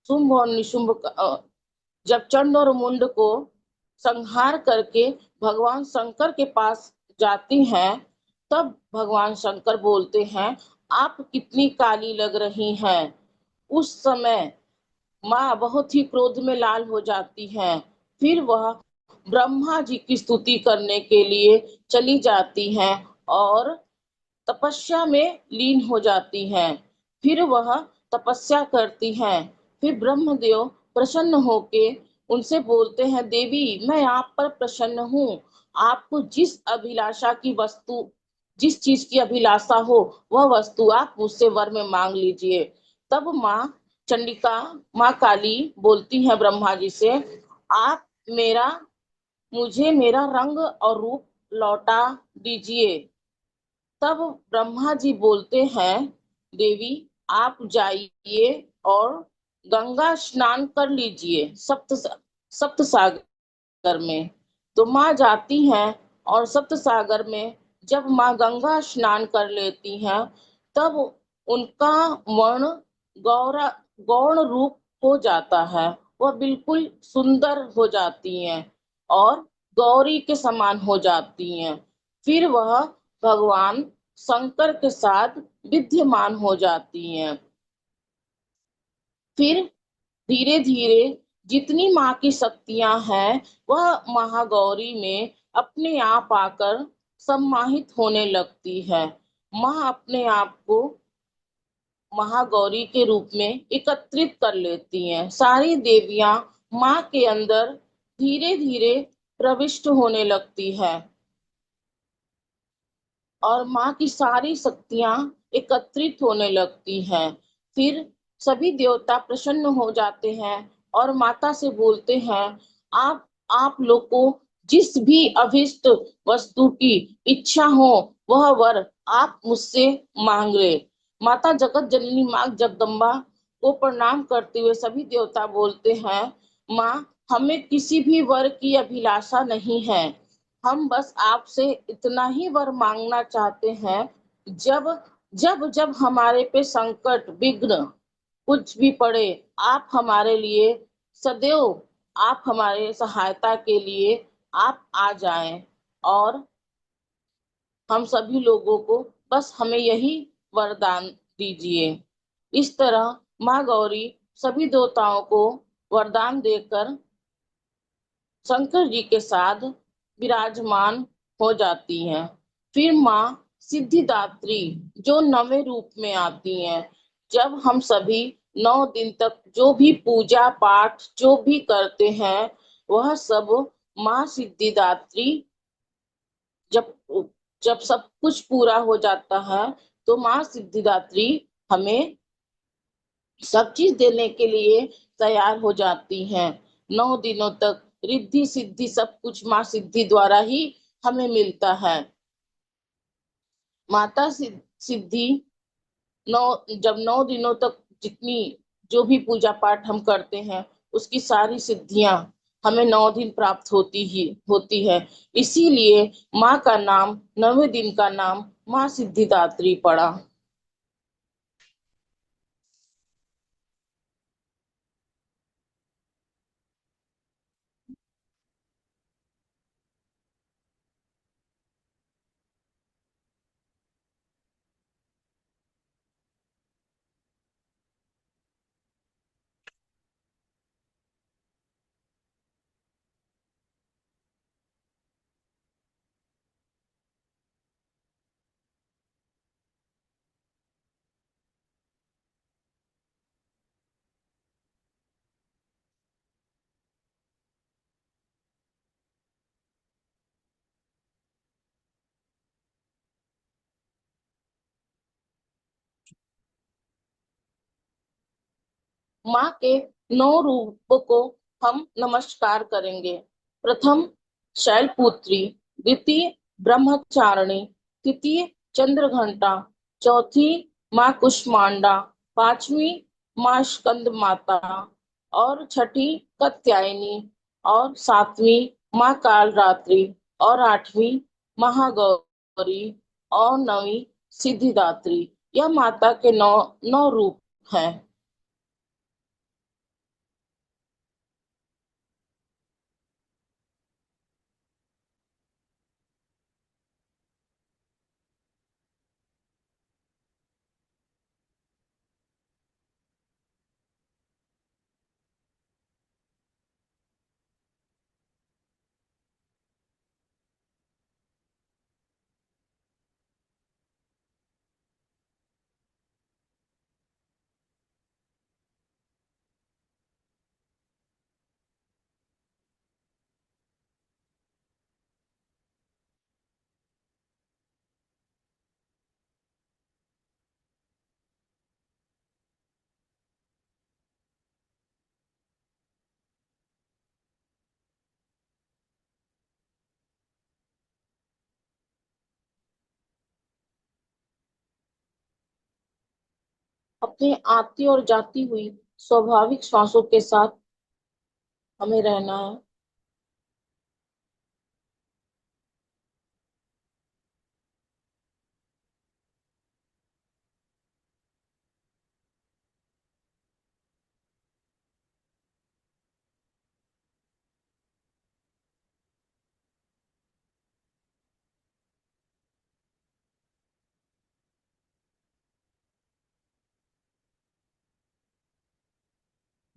शुंभ और निशुंभ जब चंड और मुंड को संहार करके भगवान शंकर के पास जाती हैं, तब भगवान शंकर बोलते हैं, आप कितनी काली लग रही हैं। उस समय माँ बहुत ही क्रोध में लाल हो जाती हैं। फिर वह ब्रह्मा जी की स्तुति करने के लिए चली जाती हैं और तपस्या में लीन हो जाती हैं। फिर वह तपस्या करती हैं। फिर ब्रह्मदेव प्रसन्न होके उनसे बोलते हैं, देवी मैं आप पर प्रसन्न हूँ। आपको जिस अभिलाषा की वस्तु, जिस चीज की अभिलाषा हो वह वस्तु आप मुझसे वर में मांग लीजिए। तब माँ चंडिका, माँ काली बोलती हैं ब्रह्मा जी से, आप मुझे मेरा रंग और रूप लौटा दीजिए। तब ब्रह्मा जी बोलते हैं, देवी आप जाइए और गंगा स्नान कर लीजिए सप्त सागर में। तो माँ जाती हैं और सप्त सागर में जब माँ गंगा स्नान कर लेती हैं, तब उनका वर्ण गौण रूप हो जाता है। वह बिल्कुल सुंदर हो जाती हैं और गौरी के समान हो जाती हैं। फिर वह भगवान शंकर के साथ विद्यमान हो जाती हैं। फिर धीरे धीरे जितनी माँ की शक्तियां हैं वह महागौरी में अपने आप आकर सम्माहित होने लगती है। माँ अपने आप को महागौरी के रूप में एकत्रित कर लेती हैं। सारी देवियां माँ के अंदर धीरे धीरे प्रविष्ट होने लगती है और माँ की सारी शक्तियां एकत्रित होने लगती हैं। फिर सभी देवता प्रसन्न हो जाते हैं और माता से बोलते हैं, आप लोग को जिस भी अभिष्ट वस्तु की इच्छा हो वह वर आप मुझसे मांग ले। माता जगत जननी माँ जगदम्बा को प्रणाम करते हुए सभी देवता बोलते हैं, माँ हमें किसी भी वर की अभिलाषा नहीं है। हम बस आपसे इतना ही वर मांगना चाहते हैं, जब जब जब हमारे पे संकट विघ्न कुछ भी पड़े, आप हमारे लिए सदैव, आप हमारे सहायता के लिए आप आ जाएं और हम सभी लोगों को बस हमें यही वरदान दीजिए। इस तरह माँ गौरी सभी देवताओं को वरदान देकर शंकर जी के साथ विराजमान हो जाती हैं। फिर माँ सिद्धिदात्री जो 9वें रूप में आती हैं। जब हम सभी 9 दिन तक जो भी पूजा पाठ जो भी करते हैं वह सब माँ सिद्धिदात्री जब जब सब कुछ पूरा हो जाता है तो माँ सिद्धिदात्री हमें सब चीज देने के लिए तैयार हो जाती हैं। 9 दिनों तक रिद्धि सिद्धि सब कुछ माँ सिद्धि द्वारा ही हमें मिलता है। माता सिद्धि नौ जब 9 दिनों तक जितनी जो भी पूजा पाठ हम करते हैं उसकी सारी सिद्धियां हमें 9 दिन प्राप्त होती है। इसीलिए माँ का नाम 9वें दिन का नाम माँ सिद्धिदात्री पड़ा। माँ के 9 रूपों को हम नमस्कार करेंगे। प्रथम शैलपुत्री, द्वितीय ब्रह्मचारिणी, तृतीय चंद्रघंटा, चौथी माँ कुष्मांडा, पांचवी माँ स्कंद माता और छठी कात्यायनी और सातवीं माँ कालरात्रि और आठवीं महागौरी और नवीं सिद्धिदात्री। यह माता के 9 रूप हैं। अपने आती और जाती हुई स्वाभाविक श्वासों के साथ हमें रहना है।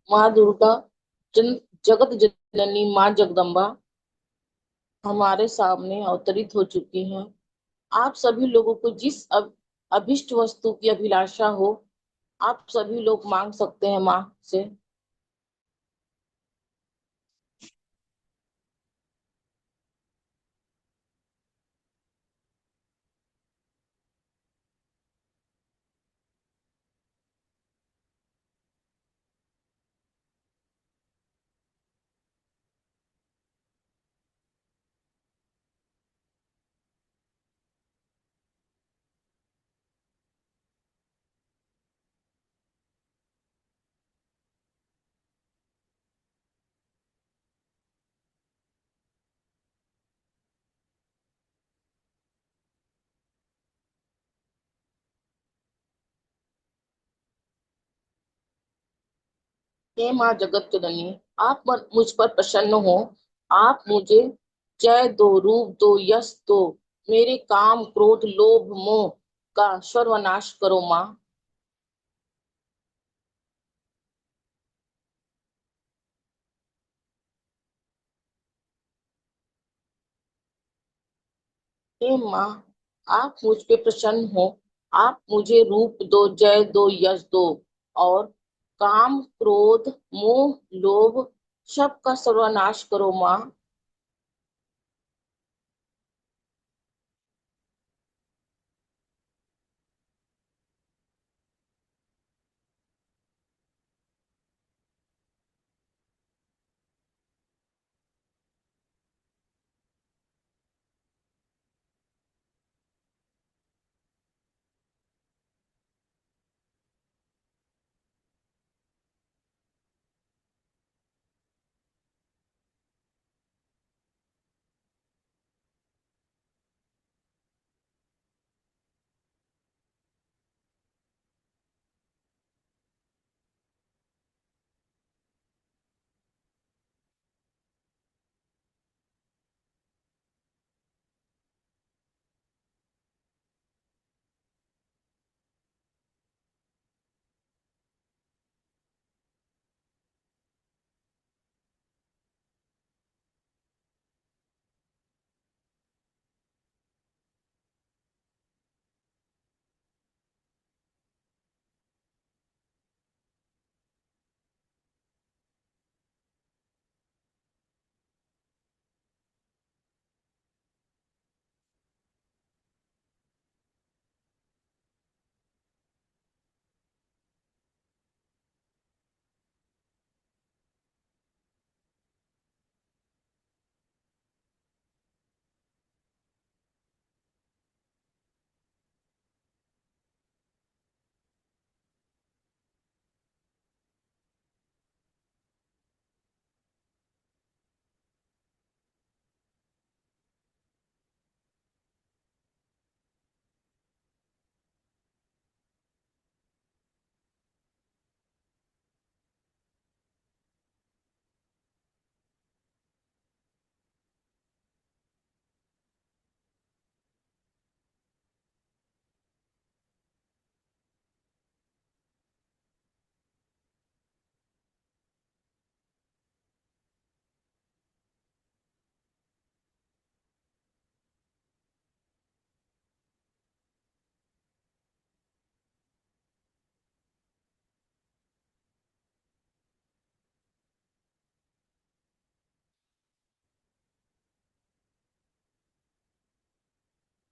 माँ दुर्गा जगत जननी माँ जगदम्बा हमारे सामने अवतरित हो चुकी हैं। आप सभी लोगों को जिस अभिष्ट वस्तु की अभिलाषा हो आप सभी लोग मांग सकते हैं माँ से। हे माँ जगत जननी आप मुझ पर प्रसन्न हो। आप मुझे जय दो, रूप दो, यश दो। मेरे काम क्रोध लोभ मोह का सर्वनाश करो माँ। हे माँ आप मुझ पे प्रसन्न हो। आप मुझे रूप दो, जय दो, यश दो और काम क्रोध मोह लोभ सब का सर्वनाश करो माँ।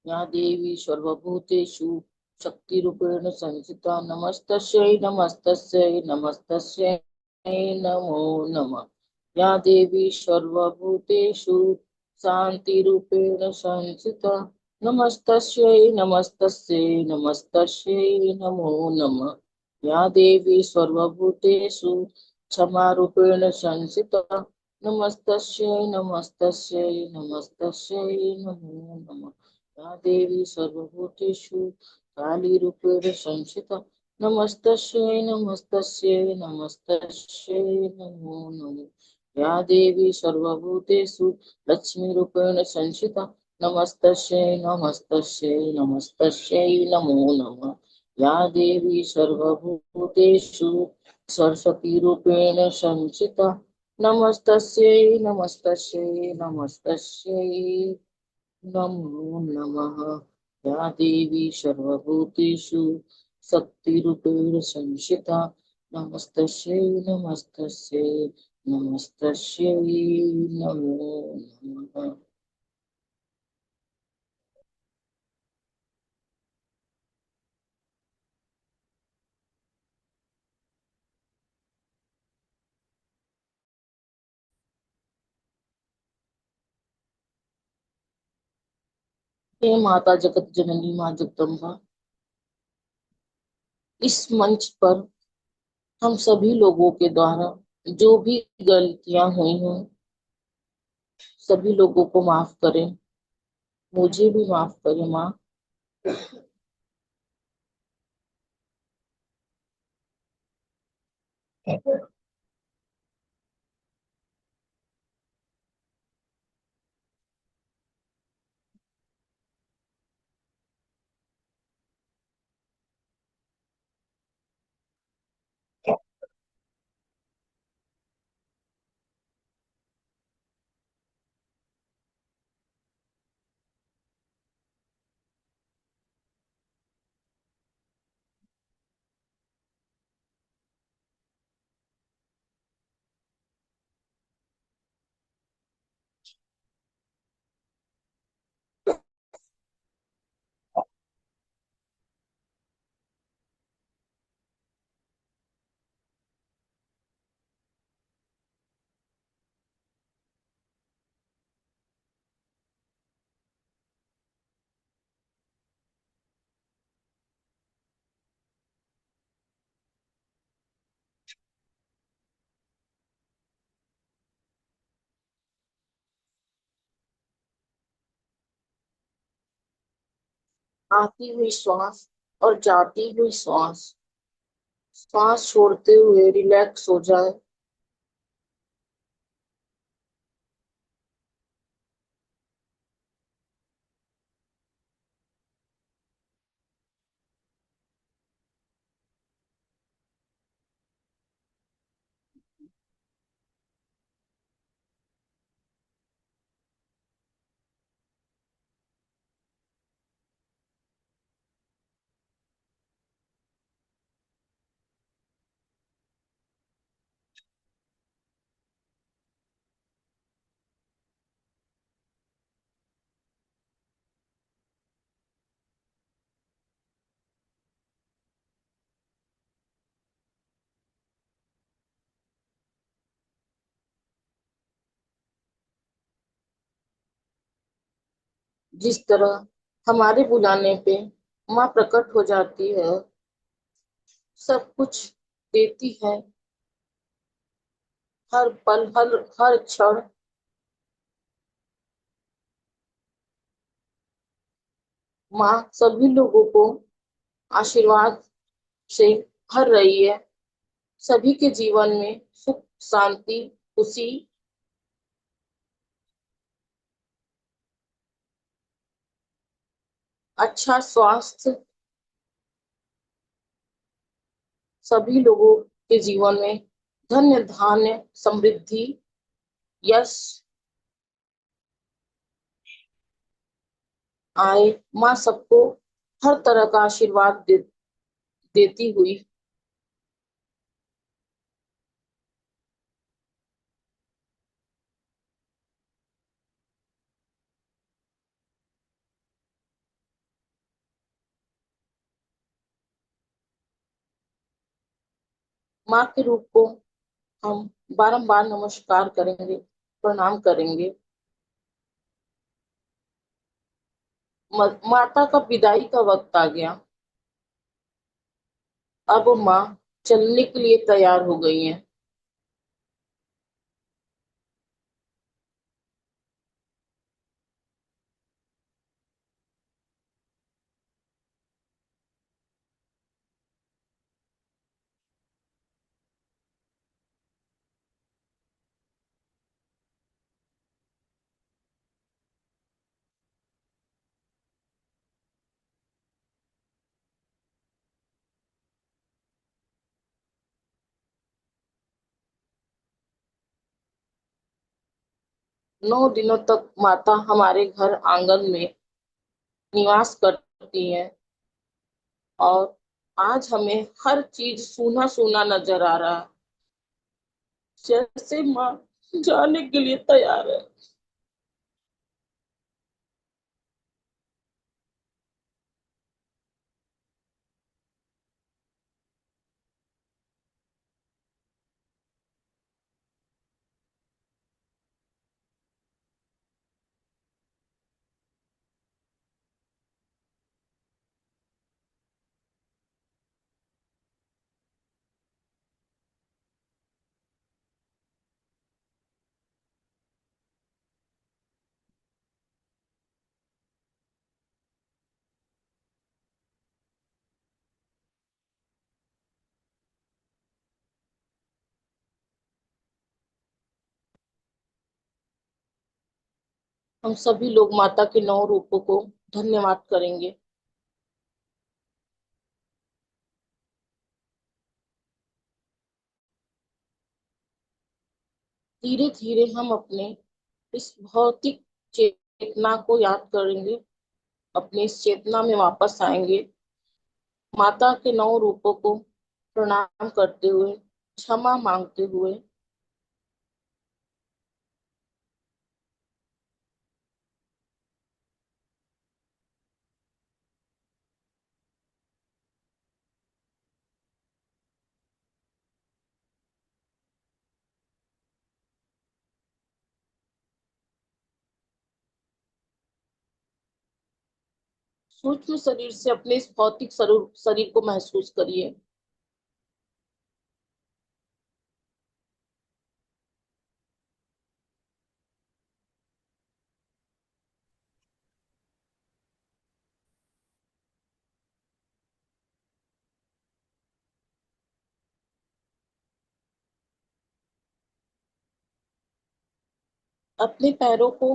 या देवी सर्वभूतेषु शक्तिरूपेण संस्थिता नमस्तस्यै नमस्तस्यै नमस्तस्यै नमो नमः। या देवी सर्वभूतेषु शान्तिरूपेण संस्थिता नमस्तस्यै नमस्तस्यै नमस्तस्यै नमो नमः। या देवी सर्वभूतेषु क्षमारूपेण संस्थिता नमस्तस्यै नमस्तस्यै नमस्तस्यै नमो नमः। या देवी सर्वभूतेषु कालीरूपेण संस्थिता नमस्तस्यै नमस्तस्यै नमस्तस्यै नमो नमः। या देवी सर्वभूतेषु लक्ष्मीरूपेण संस्थिता नमस्तस्यै नमस्तस्यै नमस्तस्यै नमो नमः। या देवी सर्वभूतेषु सरस्वतीरूपेण संस्थिता नमस्तस्यै नमस्तस्यै नमस्तस्यै नमो नमः। या देवी सर्वभूतेषु शक्तिरूपेण संस्थिता नमस्तस्यै नमस्तस्यै नमस्तस्यै नमो नमः। हे माता जगत जननी माँ जगदम्बा, इस मंच पर हम सभी लोगों के द्वारा जो भी गलतियां हुई हैं सभी लोगों को माफ करें, मुझे भी माफ करें माँ। आती हुई श्वास और जाती हुई श्वास, श्वास छोड़ते हुए रिलैक्स हो जाए। जिस तरह हमारे बुलाने पे माँ प्रकट हो जाती है, सब कुछ देती है, हर पल हर क्षण माँ सभी लोगों को आशीर्वाद से भर रही है। सभी के जीवन में सुख शांति खुशी अच्छा स्वास्थ्य सभी लोगों के जीवन में धन्य धान्य समृद्धि यश आए। माँ सबको हर तरह का आशीर्वाद देती हुई माँ के रूप को हम बारंबार नमस्कार करेंगे, प्रणाम करेंगे। माता का विदाई का वक्त आ गया। अब माँ चलने के लिए तैयार हो गई हैं। 9 दिनों तक माता हमारे घर आंगन में निवास करती हैं और आज हमें हर चीज सूना सूना नजर आ रहा है, जैसे माँ जाने के लिए तैयार है। हम सभी लोग माता के 9 रूपों को धन्यवाद करेंगे। धीरे धीरे हम अपने इस भौतिक चेतना को याद करेंगे, अपनी इस चेतना में वापस आएंगे, माता के 9 रूपों को प्रणाम करते हुए, क्षमा मांगते हुए। सूक्ष्म शरीर से अपने इस भौतिक शरीर को महसूस करिए। अपने पैरों को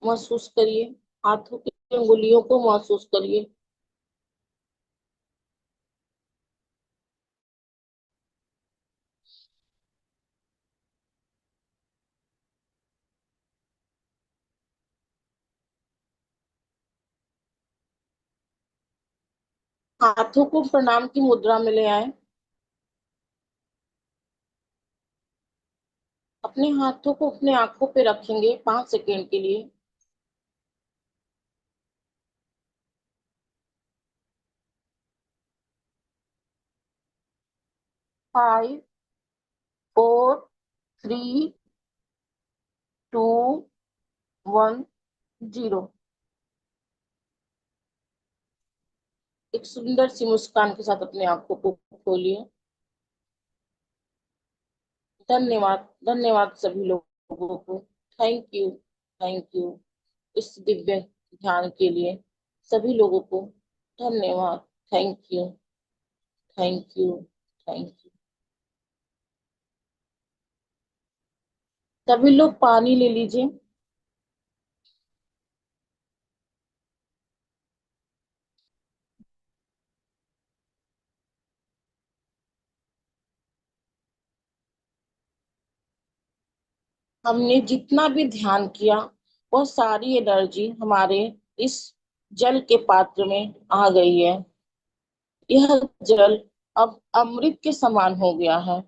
महसूस करिए, हाथों की अंगुलियों को महसूस करिए। हाथों को प्रणाम की मुद्रा में ले आए। अपने हाथों को अपने आंखों पे रखेंगे 5 सेकेंड के लिए। 5 4 3 2 1 0। एक सुंदर सी मुस्कान के साथ अपने आंखों को खोलिए। धन्यवाद, धन्यवाद सभी लोगों को। थैंक यू, थैंक यू इस दिव्य ध्यान के लिए। सभी लोगों को धन्यवाद। Thank you, thank you, thank you. सभी लोग पानी ले लीजिए। हमने जितना भी ध्यान किया वह सारी एनर्जी हमारे इस जल के पात्र में आ गई है। यह जल अब अमृत के समान हो गया है।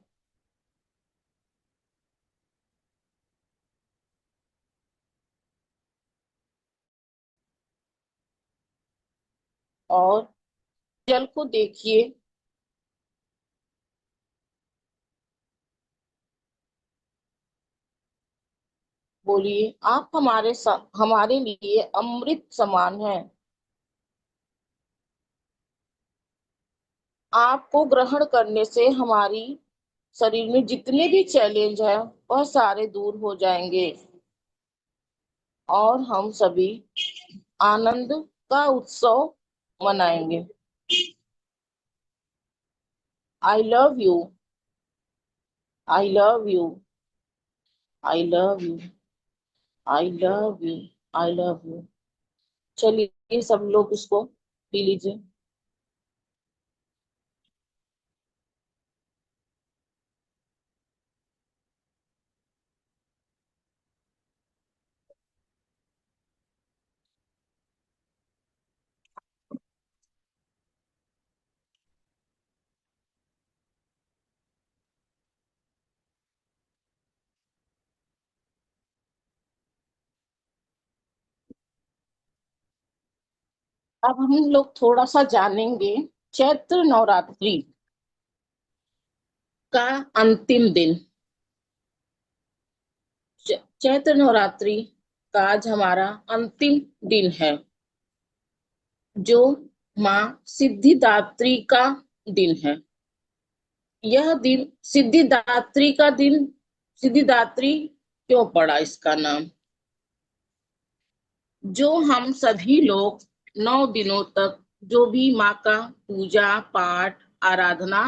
और जल को देखिए, बोलिए, आप हमारे लिए अमृत समान हैं। आपको ग्रहण करने से हमारी शरीर में जितने भी चैलेंज है वह सारे दूर हो जाएंगे और हम सभी आनंद का उत्सव मनाएंगे। I love you, I love you, I love you, I love you, I love you. चलिए सब लोग उसको पी लीजिए। अब हम लोग थोड़ा सा जानेंगे चैत्र नवरात्रि का अंतिम दिन। चैत्र नवरात्रि का आज हमारा अंतिम दिन है, जो माँ सिद्धिदात्री का दिन है। यह दिन सिद्धिदात्री का दिन, सिद्धिदात्री क्यों पड़ा इसका नाम? जो हम सभी लोग 9 दिनों तक जो भी माँ का पूजा पाठ आराधना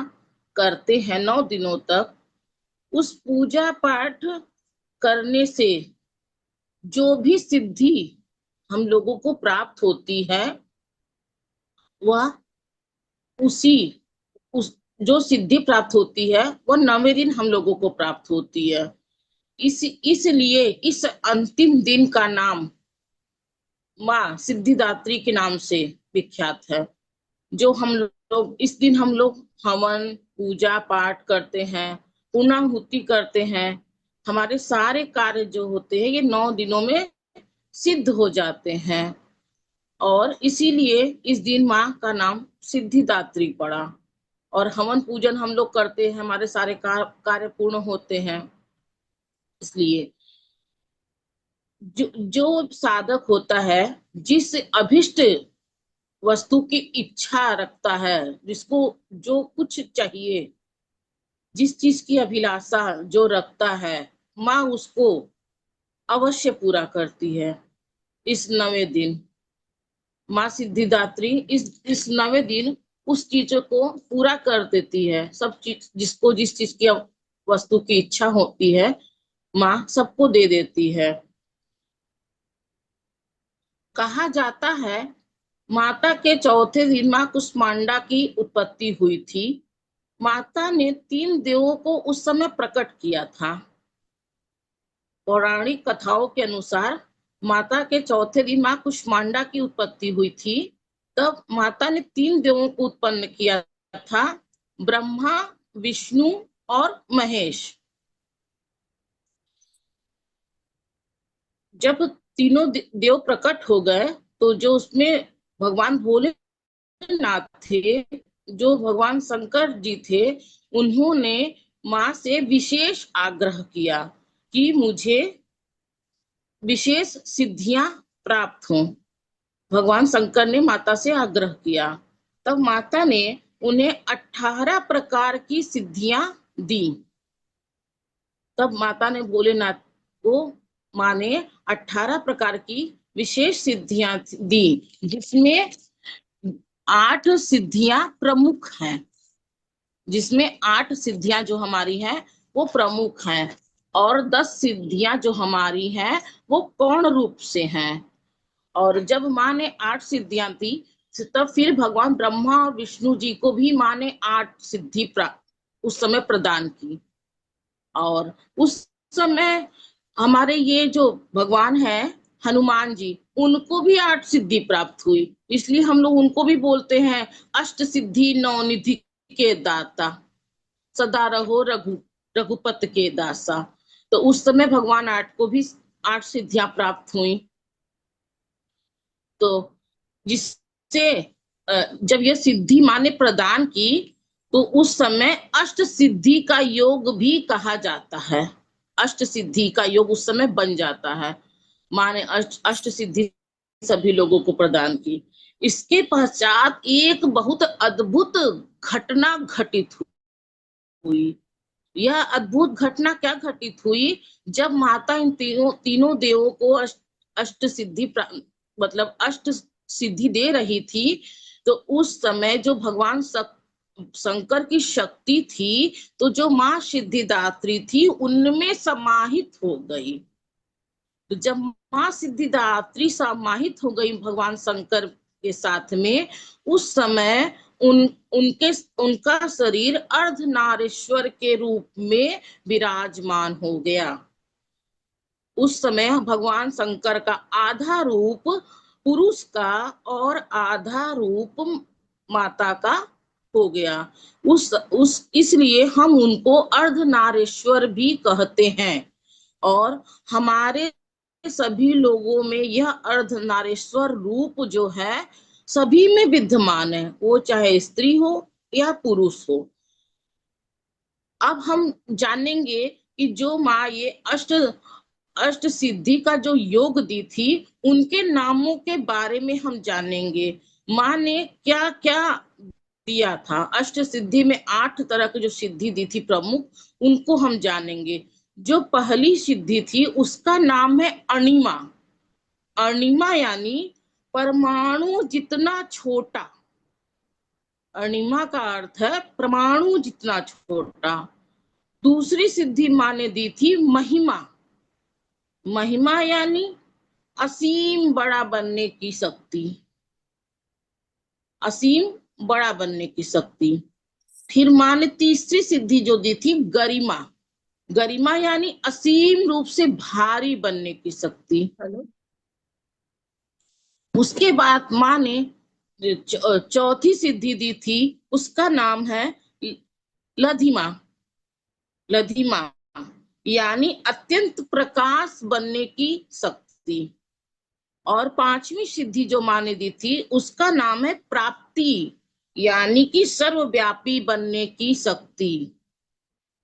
करते हैं 9 दिनों तक, उस पूजा पाठ करने से जो भी सिद्धि हम लोगों को प्राप्त होती है, वह उस जो सिद्धि प्राप्त होती है वह 9वें दिन हम लोगों को प्राप्त होती है। इसलिए इस अंतिम दिन का नाम माँ सिद्धिदात्री के नाम से विख्यात है। जो हम लोग इस दिन हम लोग हवन पूजा पाठ करते हैं, पूर्णाहुति करते हैं, हमारे सारे कार्य जो होते हैं ये 9 दिनों में सिद्ध हो जाते हैं और इसीलिए इस दिन माँ का नाम सिद्धिदात्री पड़ा। और हवन पूजन हम लोग करते हैं, हमारे सारे कार्य पूर्ण होते हैं। इसलिए जो साधक होता है, जिस अभिष्ट वस्तु की इच्छा रखता है, जिसको जो कुछ चाहिए, जिस चीज की अभिलाषा जो रखता है, माँ उसको अवश्य पूरा करती है। इस 9वें दिन माँ सिद्धिदात्री इस 9वें दिन उस चीजों को पूरा कर देती है। सब चीज जिसको जिस चीज की वस्तु की इच्छा होती है, माँ सबको दे देती है। कहा जाता है माता के चौथे दिन माँ कुष्मांडा की उत्पत्ति हुई थी। माता ने 3 देवों को उस समय प्रकट किया था। पौराणिक कथाओं के अनुसार माता के चौथे दिन माँ कुष्मांडा की उत्पत्ति हुई थी। तब माता ने 3 देवों को उत्पन्न किया था, ब्रह्मा, विष्णु और महेश। जब तीनों देव प्रकट हो गए तो जो उसमें भगवान भोलेनाथ थे, जो भगवान शंकर जी थे, उन्होंने माँ से विशेष आग्रह किया कि मुझे विशेष सिद्धियां प्राप्त हों। भगवान शंकर ने माता से आग्रह किया। तब माता ने उन्हें 18 प्रकार की सिद्धियां दी। तब माता ने भोलेनाथ को माँ ने 18 प्रकार की विशेष सिद्धियां दी, जिसमें 8 सिद्धियां प्रमुख हैं। जिसमें 8 सिद्धियां जो हमारी हैं वो प्रमुख हैं और 10 सिद्धियां जो हमारी हैं वो कौन रूप से हैं। और जब माँ ने 8 सिद्धियां दी, तब फिर भगवान ब्रह्मा और विष्णु जी को भी माँ ने 8 सिद्धि उस समय प्रदान की। और उस समय हमारे ये जो भगवान है हनुमान जी, उनको भी 8 सिद्धि प्राप्त हुई। इसलिए हम लोग उनको भी बोलते हैं अष्ट सिद्धि 9 निधि के दाता, सदा रहो रघुपत के दासा। तो उस समय भगवान 8 को भी 8 सिद्धियां प्राप्त हुई। तो जिससे जब यह सिद्धि माँ ने प्रदान की तो उस समय अष्ट सिद्धि का योग भी कहा जाता है। अष्ट सिद्धि का योग उस समय बन जाता है। माँ ने अष्ट सिद्धि सभी लोगों को प्रदान की। इसके पश्चात एक बहुत अद्भुत घटना घटित हुई। यह अद्भुत घटना क्या घटित हुई? जब माता इन तीनों देवों को अष्ट सिद्धि मतलब अष्ट सिद्धि दे रही थी, तो उस समय जो भगवान शंकर की शक्ति थी, तो जो माँ सिद्धिदात्री थी उनमें समाहित हो गई। तो जब माँ सिद्धिदात्री समाहित हो गई भगवान शंकर के साथ में, उस समय उनका शरीर अर्धनारीश्वर के रूप में विराजमान हो गया। उस समय भगवान शंकर का आधा रूप पुरुष का और आधा रूप माता का हो गया। इसलिए हम उनको अर्धनारीश्वर भी कहते हैं। और हमारे सभी लोगों में यह अर्धनारीश्वर रूप जो है सभी में विद्यमान है, वो चाहे स्त्री हो या पुरुष हो। अब हम जानेंगे कि जो माँ ये अष्ट सिद्धि का जो योग दी थी, उनके नामों के बारे में हम जानेंगे। माँ ने क्या क्या दिया था। अष्ट सिद्धि में 8 तरह की जो सिद्धि दी थी प्रमुख, उनको हम जानेंगे। जो पहली सिद्धि थी उसका नाम है अणिमा। अणिमा यानी परमाणु जितना छोटा। अणिमा का अर्थ है परमाणु जितना छोटा। दूसरी सिद्धि माँ ने दी थी महिमा। महिमा यानी असीम बड़ा बनने की शक्ति। असीम बड़ा बनने की शक्ति। फिर माँ ने तीसरी सिद्धि जो दी थी गरिमा। गरिमा यानी असीम रूप से भारी बनने की शक्ति। उसके बाद माँ ने चौथी सिद्धि दी थी, उसका नाम है लधिमा। लधिमा यानी अत्यंत प्रकाश बनने की शक्ति। और 5वीं सिद्धि जो माँ ने दी थी उसका नाम है प्राप्ति, यानी कि सर्वव्यापी बनने की शक्ति।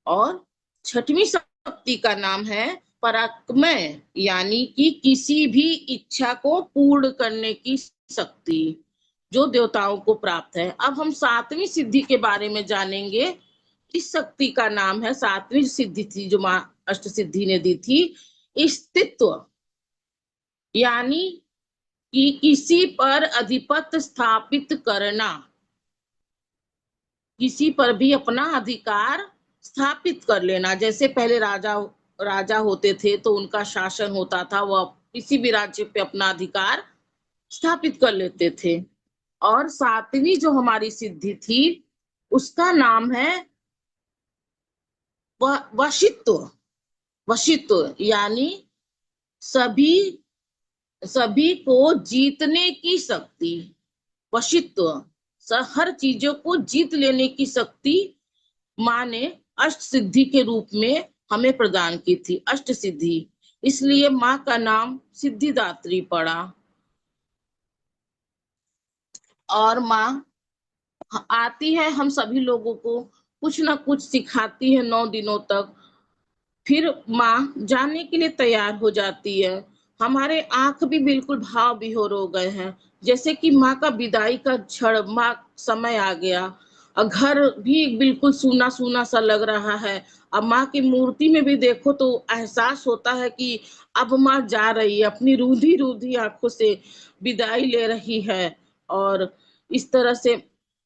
और 6वीं शक्ति का नाम है पराक्रमय, यानी कि किसी भी इच्छा को पूर्ण करने की शक्ति, जो देवताओं को प्राप्त है। अब हम 7वीं सिद्धि के बारे में जानेंगे। इस शक्ति का नाम है, 7वीं सिद्धि थी जो माँ अष्ट सिद्धि ने दी थी, स्थित्व, यानी कि किसी पर अधिपत्य स्थापित करना। किसी पर भी अपना अधिकार स्थापित कर लेना। जैसे पहले राजा होते थे तो उनका शासन होता था, वह किसी भी राज्य पे अपना अधिकार स्थापित कर लेते थे। और 7वीं जो हमारी सिद्धि थी उसका नाम है वशित्व। वशित्व यानी सभी को जीतने की शक्ति। वशित्व हर चीजों को जीत लेने की शक्ति माँ ने अष्ट सिद्धि के रूप में हमें प्रदान की थी। अष्ट सिद्धि, इसलिए माँ का नाम सिद्धिदात्री पड़ा। और माँ आती है, हम सभी लोगों को कुछ ना कुछ सिखाती है 9 दिनों तक। फिर माँ जाने के लिए तैयार हो जाती है। हमारे आंख भी बिल्कुल भाव विभोर हो गए हैं, जैसे कि माँ का विदाई का क्षण, माँ समय आ गया। और घर भी बिल्कुल सूना सूना सा लग रहा है। अब माँ की मूर्ति में भी देखो तो एहसास होता है कि अब माँ जा रही है, अपनी रूधी रूधी आंखों से विदाई ले रही है। और इस तरह से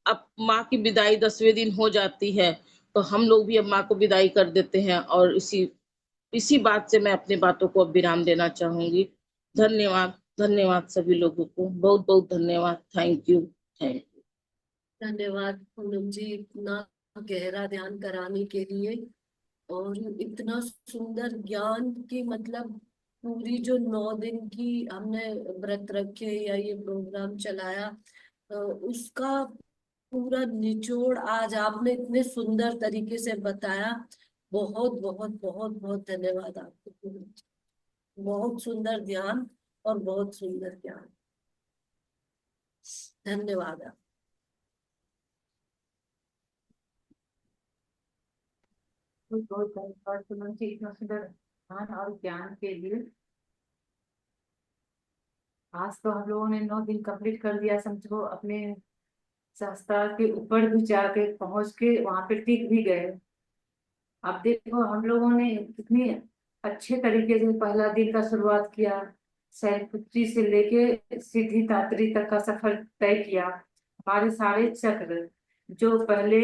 अब माँ की विदाई 10वें दिन हो जाती है, तो हम लोग भी अब माँ को विदाई कर देते हैं। और इसी बात से मैं अपनी बातों को अब विराम देना चाहूंगी। धन्यवाद, धन्यवाद सभी लोगों को, बहुत बहुत धन्यवाद। Thank you, thank you. धन्यवाद पूनम जी, इतना गहरा ध्यान कराने के लिए और इतना सुंदर ज्ञान की, मतलब पूरी जो 9 दिन की हमने व्रत रखे या ये प्रोग्राम चलाया, उसका पूरा निचोड़ आज आपने इतने सुंदर तरीके से बताया। बहुत बहुत बहुत बहुत धन्यवाद आपको पूनम जी। बहुत सुंदर ध्यान और बहुत सुंदर ज्ञान। धन्यवाद आप। बहुत बहुत धन्यवाद पूनम जी, इतना सुंदर ध्यान और ज्ञान के लिए। आज तो हम लोगों ने 9 दिन कंप्लीट कर दिया समझो, अपने शास्त्रा के ऊपर भी जाके पहुंच के वहां पे टिक भी गए। अब देखो हम लोगों ने कितनी अच्छे तरीके से पहला दिन का शुरुआत किया, शैलपुत्री से लेके सिद्धिदात्री तक का सफर तय किया। हमारे सारे चक्र जो पहले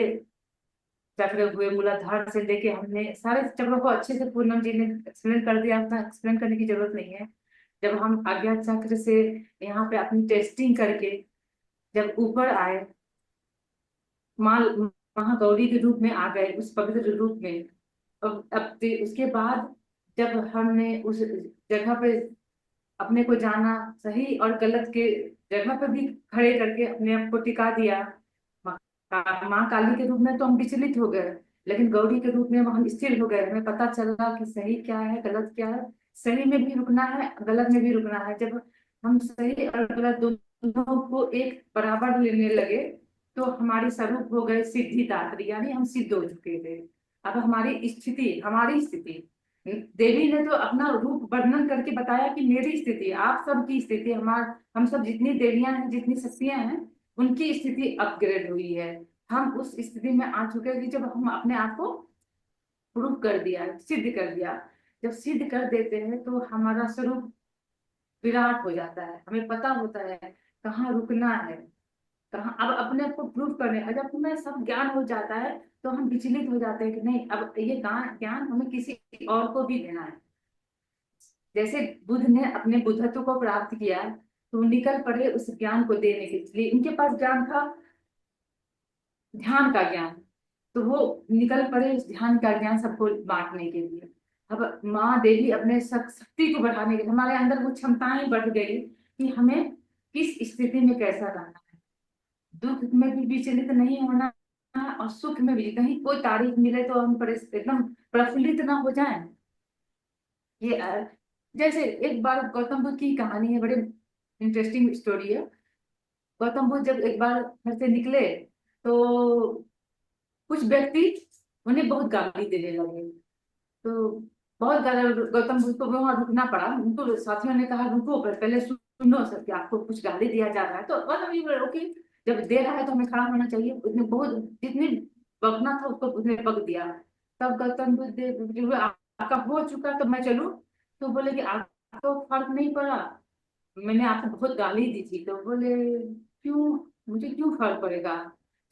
चक्र हुए, मूलाधार से लेके हमने सारे चक्रों को अच्छे से पूनम जी ने एक्सप्लेन कर दिया, उतना एक्सप्लेन करने की जरूरत नहीं है। जब हम आज्ञा चक्र से यहाँ पे अपनी टेस्टिंग करके जब ऊपर आए, माँ महागौरी के रूप में आ गए, उस पवित्र रूप में। उसके बाद जब हमने उस जगह पे अपने को जाना, सही और गलत के जगह पे भी खड़े करके अपने आप को टिका दिया। माँ काली के रूप में तो हम विचलित हो गए, लेकिन गौरी के रूप में हम स्थिर हो गए। हमें पता चला कि सही क्या है, गलत क्या है। सही में भी रुकना है, गलत में भी रुकना है। जब हम सही और गलत दोनों को एक बराबर लेने लगे तो हमारी स्वरूप हो गए सिद्धिदात्री, यानी हम सिद्ध हो चुके थे। अब हमारी स्थिति देवी ने तो अपना रूप वर्णन करके बताया कि मेरी स्थिति, आप सबकी स्थिति, हम सब जितनी देवियां हैं, जितनी शक्तियां हैं, उनकी स्थिति अपग्रेड हुई है। हम उस स्थिति में आ चुके हैं कि जब हम अपने आप को प्रूव कर दिया, सिद्ध कर दिया। जब सिद्ध कर देते हैं तो हमारा स्वरूप विराट हो जाता है। हमें पता होता है कहाँ रुकना है, कहाँ अब अपने आप को प्रूव करने। जब हमें सब ज्ञान हो जाता है तो हम विचलित हो जाते हैं कि नहीं, अब ये ज्ञान हमें किसी और को भी देना है। जैसे बुद्ध ने अपने बुद्धत्व को प्राप्त किया तो वो निकल पड़े उस ज्ञान को देने के लिए। इनके पास ज्ञान था, ध्यान का ज्ञान, तो वो निकल पड़े उस ध्यान का ज्ञान सबको बांटने के लिए। अब माँ देवी अपने शक्ति को बढ़ाने के लिए, हमारे अंदर वो क्षमताएं बढ़ गई कि हमें किस स्थिति में कैसा रहना है। दुख में भी विचलित नहीं होना है और सुख में भी। कहीं कोई तारीफ मिले तो हम एकदम प्रफुल्लित ना हो जाएं। ये जैसे एक बार गौतम बुद्ध की कहानी है, बड़े इंटरेस्टिंग स्टोरी है। गौतम बुद्ध जब एक बार घर से निकले तो कुछ व्यक्ति उन्हें बहुत गाली देने लगे। तो बहुत गौतम बुद्ध को वहां रुकना पड़ा। उनको साथियों ने कहा रुको, पहले सुनो सर, कि आपको कुछ गाली दिया जा रहा है। तो ओके, जब दे रहा है तो हमें खड़ा होना चाहिए। उसने बहुत जितने बकना था उसको उसने बक दिया। तब गौतम बुद्ध आपका हो चुका तो मैं चलूं? तो बोले कि आपको फर्क नहीं पड़ा, मैंने आपको बहुत गाली दी थी। तो बोले क्यों, मुझे क्यों फर्क पड़ेगा?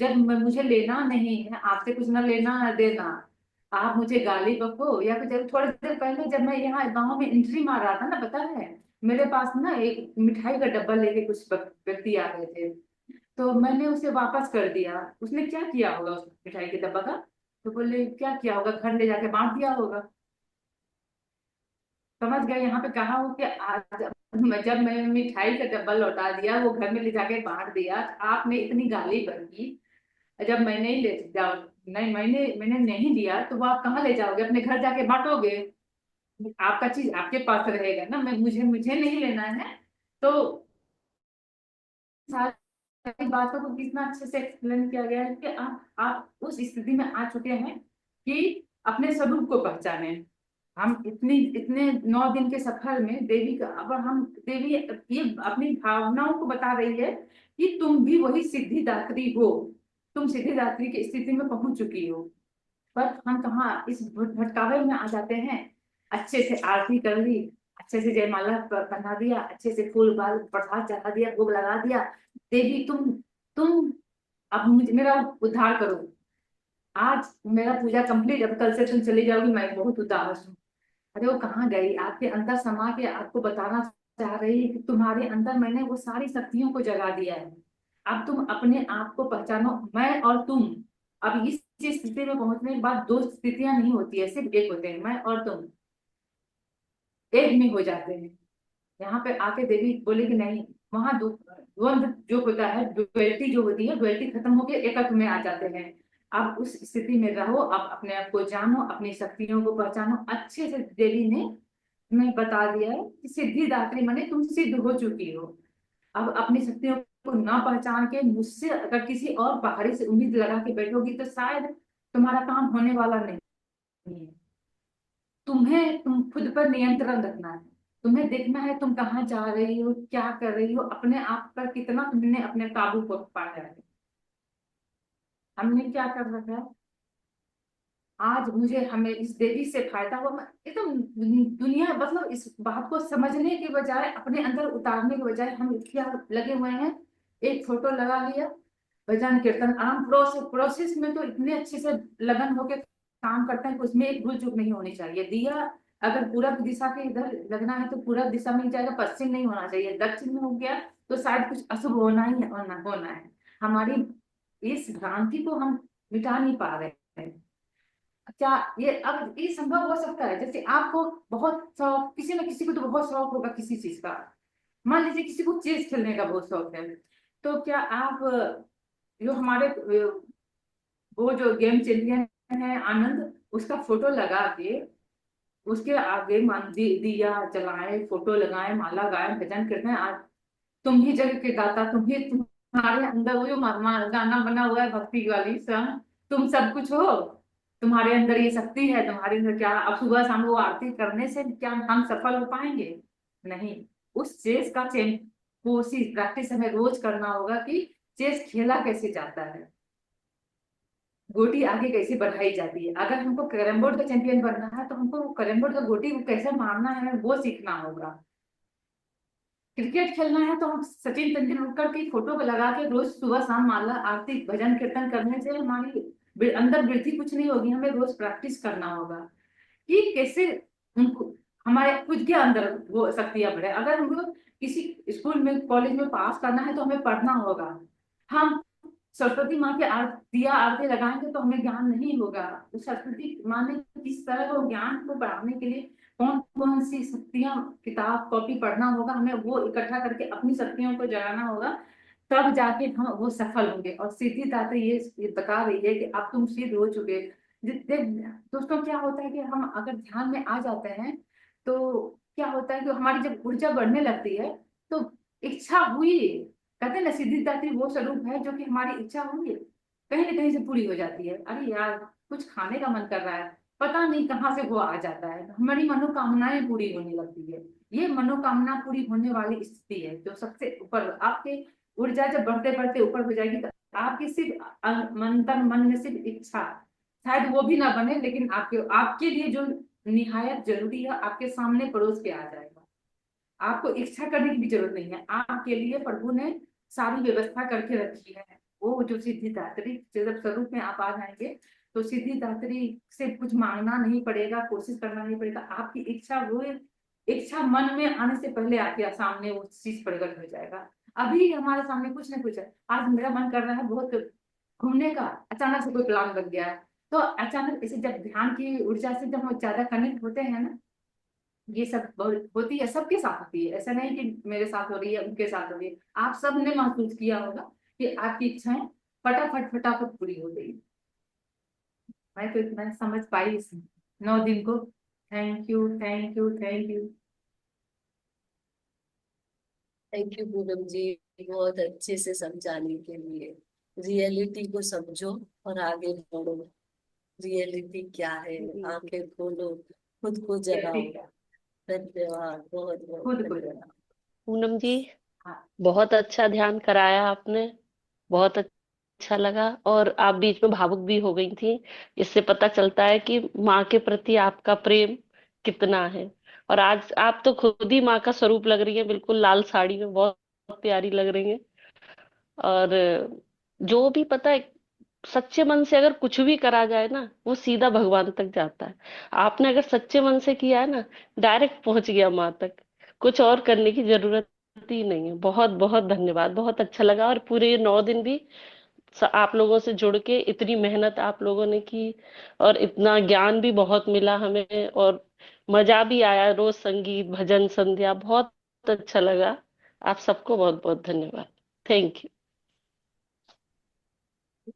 जब मुझे लेना नहीं है आपसे, कुछ ना लेना ना देना, आप मुझे गाली बको या फिर जब थोड़ी देर पहले जब मैं यहाँ गाँव में एंट्री मार रहा था ना, पता है मेरे पास ना एक मिठाई का डब्बा लेके कुछ व्यक्ति आ गए थे, तो मैंने उसे वापस कर दिया। उसने क्या किया होगा उस मिठाई के डब्बा का? तो बोले क्या किया होगा, घर ले जाके बांट दिया होगा। समझ गए? यहाँ पे कहा हो कि आज जब मैं मिठाई का डब्बा लौटा दिया, वो घर में ले जाके बांट दिया, आपने इतनी गाली बकी। जब मैंने ही ले जाओ, नहीं मैंने नहीं दिया तो वो आप कहाँ ले जाओगे? अपने घर जाके बांटोगे। आपका चीज आपके पास रहेगा ना, मुझे नहीं लेना है। तो सारी बातों को कितना अच्छे से एक्सप्लेन किया गया है कि आप उस स्थिति में आ चुके हैं कि अपने स्वरूप को पहचाने। हम इतने 9 दिन के सफर में देवी का, अब हम देवी ये अपनी भावनाओं को बता रही है कि तुम भी वही सिद्धिदात्री हो, तुम सिद्धिदात्री की स्थिति में पहुंच चुकी हो। पर हम कहाँ इस भटकावे में आ जाते हैं। अच्छे से आरती कर ली, अच्छे से जयमाला पहना दिया, अच्छे से फूल बाल प्रसाद चढ़ा दिया, भोग लगा दिया, देवी तुम अब मेरा उद्धार करो, आज मेरा पूजा कंप्लीट, अब कल से तुम चली जाओगी, मैं बहुत उदास हूँ। अरे वो कहाँ गई? आपके अंदर समा के आपको बताना चाह रही है कि तुम्हारे अंदर मैंने वो सारी शक्तियों को जगा दिया है। अब तुम अपने आप को पहचानो, मैं और तुम। अब इस स्थिति में पहुंचने के बाद 2 स्थितियां नहीं होती है, सिर्फ एक होते हैं, मैं और तुम एक में हो जाते हैं। यहाँ पे आके देवी बोले कि नहीं, वहां द्वंद जो होता है, डुअलिटी जो होती है, डुअलिटी खत्म होकर एकत्व में आ जाते हैं। आप उस स्थिति में रहो, आप अपने आप को जानो, अपनी शक्तियों को पहचानो। अच्छे से देवी ने मैं बता दिया है कि सिद्धिदात्री माने तुम सिद्ध हो चुकी हो। अब अपनी शक्तियों को ना पहचान के मुझसे अगर किसी और बाहरी से उम्मीद लगा के बैठोगी तो शायद तुम्हारा काम होने वाला नहीं। नहीं है। तुम खुद पर नियंत्रण रखना है। तुम्हें देखना है तुम कहाँ जा रही हो, क्या कर रही हो, अपने आप पर कितना तुमने अपने काबू को पाया है। हमने क्या कर रखा है, आज मुझे हमें इस देवी से फायदा हुआ, एकदम दुनिया मतलब इस बात को समझने के बजाय, अपने अंदर उतारने के बजाय हम क्या लगे हुए हैं, एक फोटो लगा लिया, भजन कीर्तन आराम, प्रोसेस में तो इतने अच्छे से लगन होके काम करते हैं कि उसमें एक भूल चूक नहीं होनी चाहिए। दिया अगर पूरब दिशा के इधर लगना है तो पूरब दिशा में ही जाएगा, पश्चिम नहीं होना चाहिए। दक्षिण में हो गया तो शायद कुछ अशुभ होना ही होना है। हमारी इस भ्रांति को हम मिटा नहीं पा रहे हैं। क्या ये अब ये संभव हो सकता है? जैसे आपको बहुत शौक, किसी न किसी को तो बहुत शौक होगा किसी चीज का, मान लीजिए किसी को चेस खेलने का बहुत शौक है, तो क्या आप जो हमारे वो जो गेम चैंपियन है आनंद, उसका फोटो लगा के उसके आगे दिया जलाए, फोटो लगाए, माला गाए, भजन करते हैं, आज तुम ही जग के दाता, तुम्हारे अंदर वो जो गाना बना हुआ है भक्ति वाली सॉन्ग, तुम सब कुछ हो, तुम्हारे अंदर ये शक्ति है, तुम्हारे अंदर क्या, अब सुबह शाम वो आरती करने से क्या हम सफल हो पाएंगे? नहीं। उस चेस का कोशिश प्रैक्टिस हमें रोज करना होगा कि चेस खेला कैसे जाता है, गोटी आगे कैसे बढ़ाई जाती है। अगर हमको कैरम बोर्ड का चैंपियन बनना है तो हमको कैरम बोर्ड का गोटी को कैसे मारना है वो सीखना होगा। क्रिकेट खेलना है तो हम सचिन तेंदुलकर की फोटो को लगा के रोज सुबह शाम माला आरती भजन कीर्तन करने से हमारी अंदर वृद्धि कुछ नहीं होगी। हमें रोज प्रैक्टिस करना होगा कि कैसे उनको हमारे खुद के अंदर वो शक्तियां बढ़े। अगर हमको किसी स्कूल में कॉलेज में पास करना है तो हमें पढ़ना होगा। हम सरस्वती माँ के दिया आरती लगाएंगे तो हमें ज्ञान नहीं होगा। तो सरस्वती माँ ने किस तरह वो ज्ञान को बढ़ाने के लिए कौन कौन सी शक्तियां, किताब कॉपी पढ़ना होगा, हमें वो इकट्ठा करके अपनी शक्तियों को जगाना होगा, तब जाके हम वो सफल होंगे। और सिद्धिदात्री ये बता रही है कि अब तुम सिद्ध हो चुके। दोस्तों क्या होता है कि हम अगर ध्यान में आ जाते हैं तो क्या होता है कि हमारी जब ऊर्जा बढ़ने लगती है तो इच्छा हुई, कहते हैं ना सिद्धिदात्री वो स्वरूप है जो कि हमारी इच्छा हुई है कहीं ना कहीं से पूरी हो जाती है। अरे यार कुछ खाने का मन कर रहा है, पता नहीं कहाँ से वो आ जाता है, हमारी मनोकामनाएं पूरी होने लगती है। ये मनोकामना पूरी होने वाली स्थिति है जो सबसे ऊपर, आपके ऊर्जा जब बढ़ते बढ़ते ऊपर हो जाएगी तो आपकी सिर्फ मन में सिर्फ इच्छा, शायद वो भी ना बने, लेकिन आपके आपके लिए जो निहायत जरूरी है आपके सामने परोस के आ जाएगा। आपको इच्छा करने की भी जरूरत नहीं है, आपके लिए प्रभु ने सारी व्यवस्था करके रखी है। वो जो सिद्धिदात्री जब स्वरूप में आप आ जाएंगे तो सिद्धिदात्री से कुछ मांगना नहीं पड़ेगा, कोशिश करना नहीं पड़ेगा। आपकी इच्छा, वो इच्छा मन में आने से पहले आपके सामने वो चीज प्रकट हो जाएगा। अभी हमारे सामने कुछ ना कुछ है, आज मेरा मन कर रहा है बहुत घूमने का, अचानक से कोई प्लान बन गया है, तो अचानक ऐसे जब ध्यान की ऊर्जा से जब हम ज्यादा कनेक्ट होते हैं ना, ये सब बहुत होती है, सबके साथ होती है, ऐसा नहीं कि मेरे साथ हो रही है उनके साथ हो रही है। आप सब ने महसूस किया होगा कि आपकी इच्छाएं फटाफट फटाफट पूरी हो गई। मैं तो इतना समझ पाई इस 9 दिन को। Thank you, thank you, thank you. Thank you Poonam ji, बहुत अच्छे से समझाने के लिए। रियलिटी को समझो और आगे बढ़ो। रियलिटी क्या है, आंखें खोलो, खुद को जगाओ। धन्यवाद, बहुत बहुत खुद को धन्यवाद। पूनम जी, हाँ, बहुत अच्छा ध्यान कराया आपने, बहुत अच्छा लगा। और आप बीच में भावुक भी हो गई थी। इससे पता चलता है कि माँ के प्रति आपका प्रेम कितना है। और आज आप तो खुद ही माँ का स्वरूप लग रही है, बिल्कुल लाल साड़ी में बहुत प्यारी लग रही है। और जो भी पता है, सच्चे मन से अगर कुछ भी करा जाए ना, वो सीधा भगवान तक जाता है। आपने अगर सच्चे मन से किया है ना, डायरेक्ट पहुंच गया माँ तक। कुछ और करने की जरूरत ही नहीं है। बहुत बहुत धन्यवाद, बहुत अच्छा लगा। और पूरे ये 9 दिन भी आप लोगों से जुड़ के इतनी मेहनत आप लोगों ने की, और इतना ज्ञान भी बहुत मिला हमें, और मजा भी आया। रोज संगीत भजन संध्या बहुत अच्छा लगा। आप सबको बहुत बहुत धन्यवाद। थैंक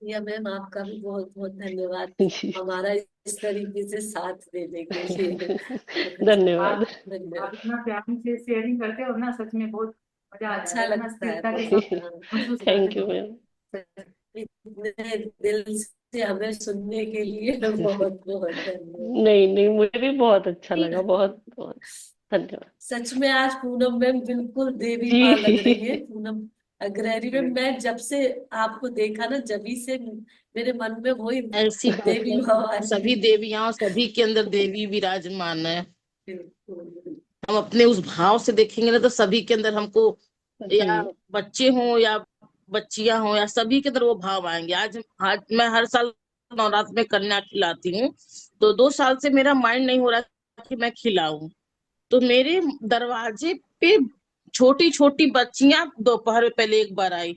या मैम आपका भी बहुत बहुत धन्यवाद, यू। हमारा इस तरीके से साथ देने के लिए। धन्यवाद। आप धन्यवाद। आप इतना प्यार से शेयरिंग करते हो ना, सच में बहुत मजा आ जाता अच्छा है, इतना लगता है स्थिरता के साथ बहुत। हाँ। महसूस करते थैंक यू हो। मैम। इतने दिल से हमें सुनने के लिए बहुत बहुत धन्यवाद। नहीं नहीं, मुझे भी बहुत अच्छा लगा, बहुत बहुत धन्यवाद। सच में आज पूनम मैम बिल्कुल देवी जी। माँ लग रही है। पूनम अग्रहरी में मैं जब से आपको देखा ना, जभी से मेरे मन में वही ऐसी बात देवी है, माँ वाली। सभी देवियां, सभी के अंदर देवी विराजमान है। बिल्कुल। हम अपने उस भाव से देखेंगे ना तो सभी के अंदर हमको, या जी बच्चे हों या बच्चियां हों, या सभी के अंदर वो भाव आएंगे। आज मैं हर साल नवरात्र में कन्या खिलाती हूँ, तो 2 साल से मेरा माइंड नहीं हो रहा कि मैं खिलाऊं। तो मेरे दरवाजे पे छोटी छोटी बच्चियां दोपहर में पहले एक बार आई,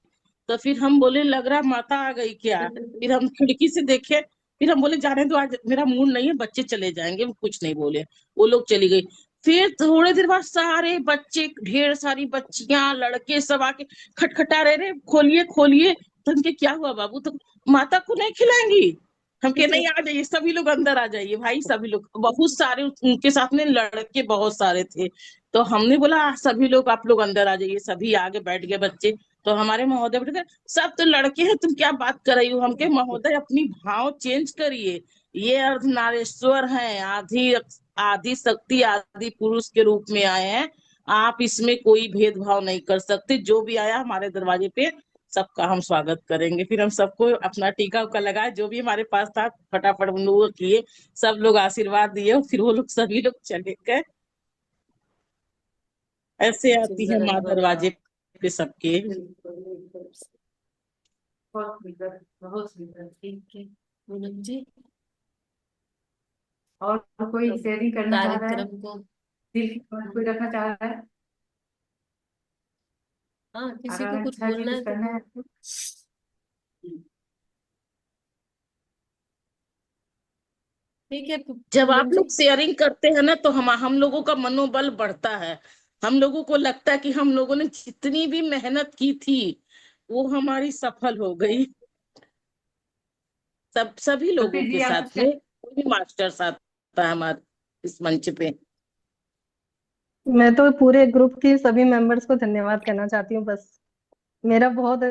तो फिर हम बोले लग रहा माता आ गई क्या। फिर हम खिड़की से देखे, फिर हम बोले जाने दो, आज मेरा मूड नहीं है, बच्चे चले जाएंगे। वो कुछ नहीं बोले, वो लोग चली गई। फिर थोड़े देर बाद सारे बच्चे, ढेर सारी बच्चियां लड़के सब आके खटखटा रहे, खोलिए खोलिए। तो उनके क्या हुआ बाबू, तो माता को नहीं खिलाएंगी। हम कहे नहीं, आ जाइए सभी लोग, अंदर आ जाइए भाई। सभी लोग बहुत सारे, उनके साथ में लड़के बहुत सारे थे। तो हमने बोला सभी लोग, आप लोग अंदर आ जाइए। सभी आगे बैठ गए बच्चे। तो हमारे महोदय बैठे थे, सब तो लड़के हैं, तुम क्या बात कर रही हो। हम कहे महोदय अपनी भाव चेंज करिए, ये अर्धनारीश्वर हैं, आधी आदि शक्ति आदि पुरुष के रूप में आए हैं। आप इसमें कोई भेदभाव नहीं कर सकते। जो भी आया हमारे दरवाजे पे, सबका हम स्वागत करेंगे। फिर हम सबको अपना टीका उका लगाए, जो भी हमारे पास था फटाफट उन लोगों को किए। सब लोग आशीर्वाद दिए, फिर वो लोग सभी लोग चले गए। ऐसे आती है माँ दरवाजे पे सबके। बिल्कुल बिल्कुल। बहुत सुंदर, बहुत सुंदर। ठीक है पूनम जी, और कोई अब शेयरिंग करना चाह रहा है, कार्यक्रम को, दिल की बात कोई रखना चाह रहा है? हाँ किसी को कुछ आकांक्षा जी बोलना कुछ है तो करना है बोल। आपको? ठीक है जब पूनम आप जी। लोग शेयरिंग करते हैं ना, तो हम लोगों का मनोबल बढ़ता है। हम लोगों को लगता है कि हम लोगों ने जितनी भी मेहनत की थी वो हमारी सफल हो गई। सभी लोगों ज्योति के जी आप साथ कुछ में, कोई भी मास्टर साथ था हमारे इस मंच पे। मैं तो पूरे ग्रुप की सभी मेंबर्स को धन्यवाद कहना चाहती हूँ। बस मेरा बहुत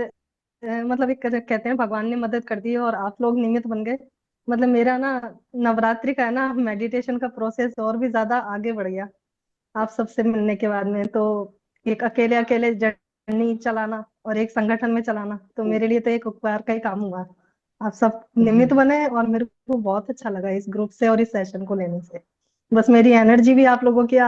मतलब एक कहते हैं भगवान ने मदद कर दी और आप लोग निमित्त बन गए। मतलब मेरा ना नवरात्रि का है ना मेडिटेशन का प्रोसेस और भी ज्यादा आगे बढ़ गया आप सबसे मिलने के बाद में। तो एक अकेले अकेले जर्नी चलाना और एक संगठन में चलाना, तो मेरे लिए तो एक उपकार का ही काम हुआ। आप सब निमित्त बने और मेरे को बहुत अच्छा लगा इस ग्रुप से और इस सेशन को लेने से। बस मेरी एनर्जी भी आप लोगों की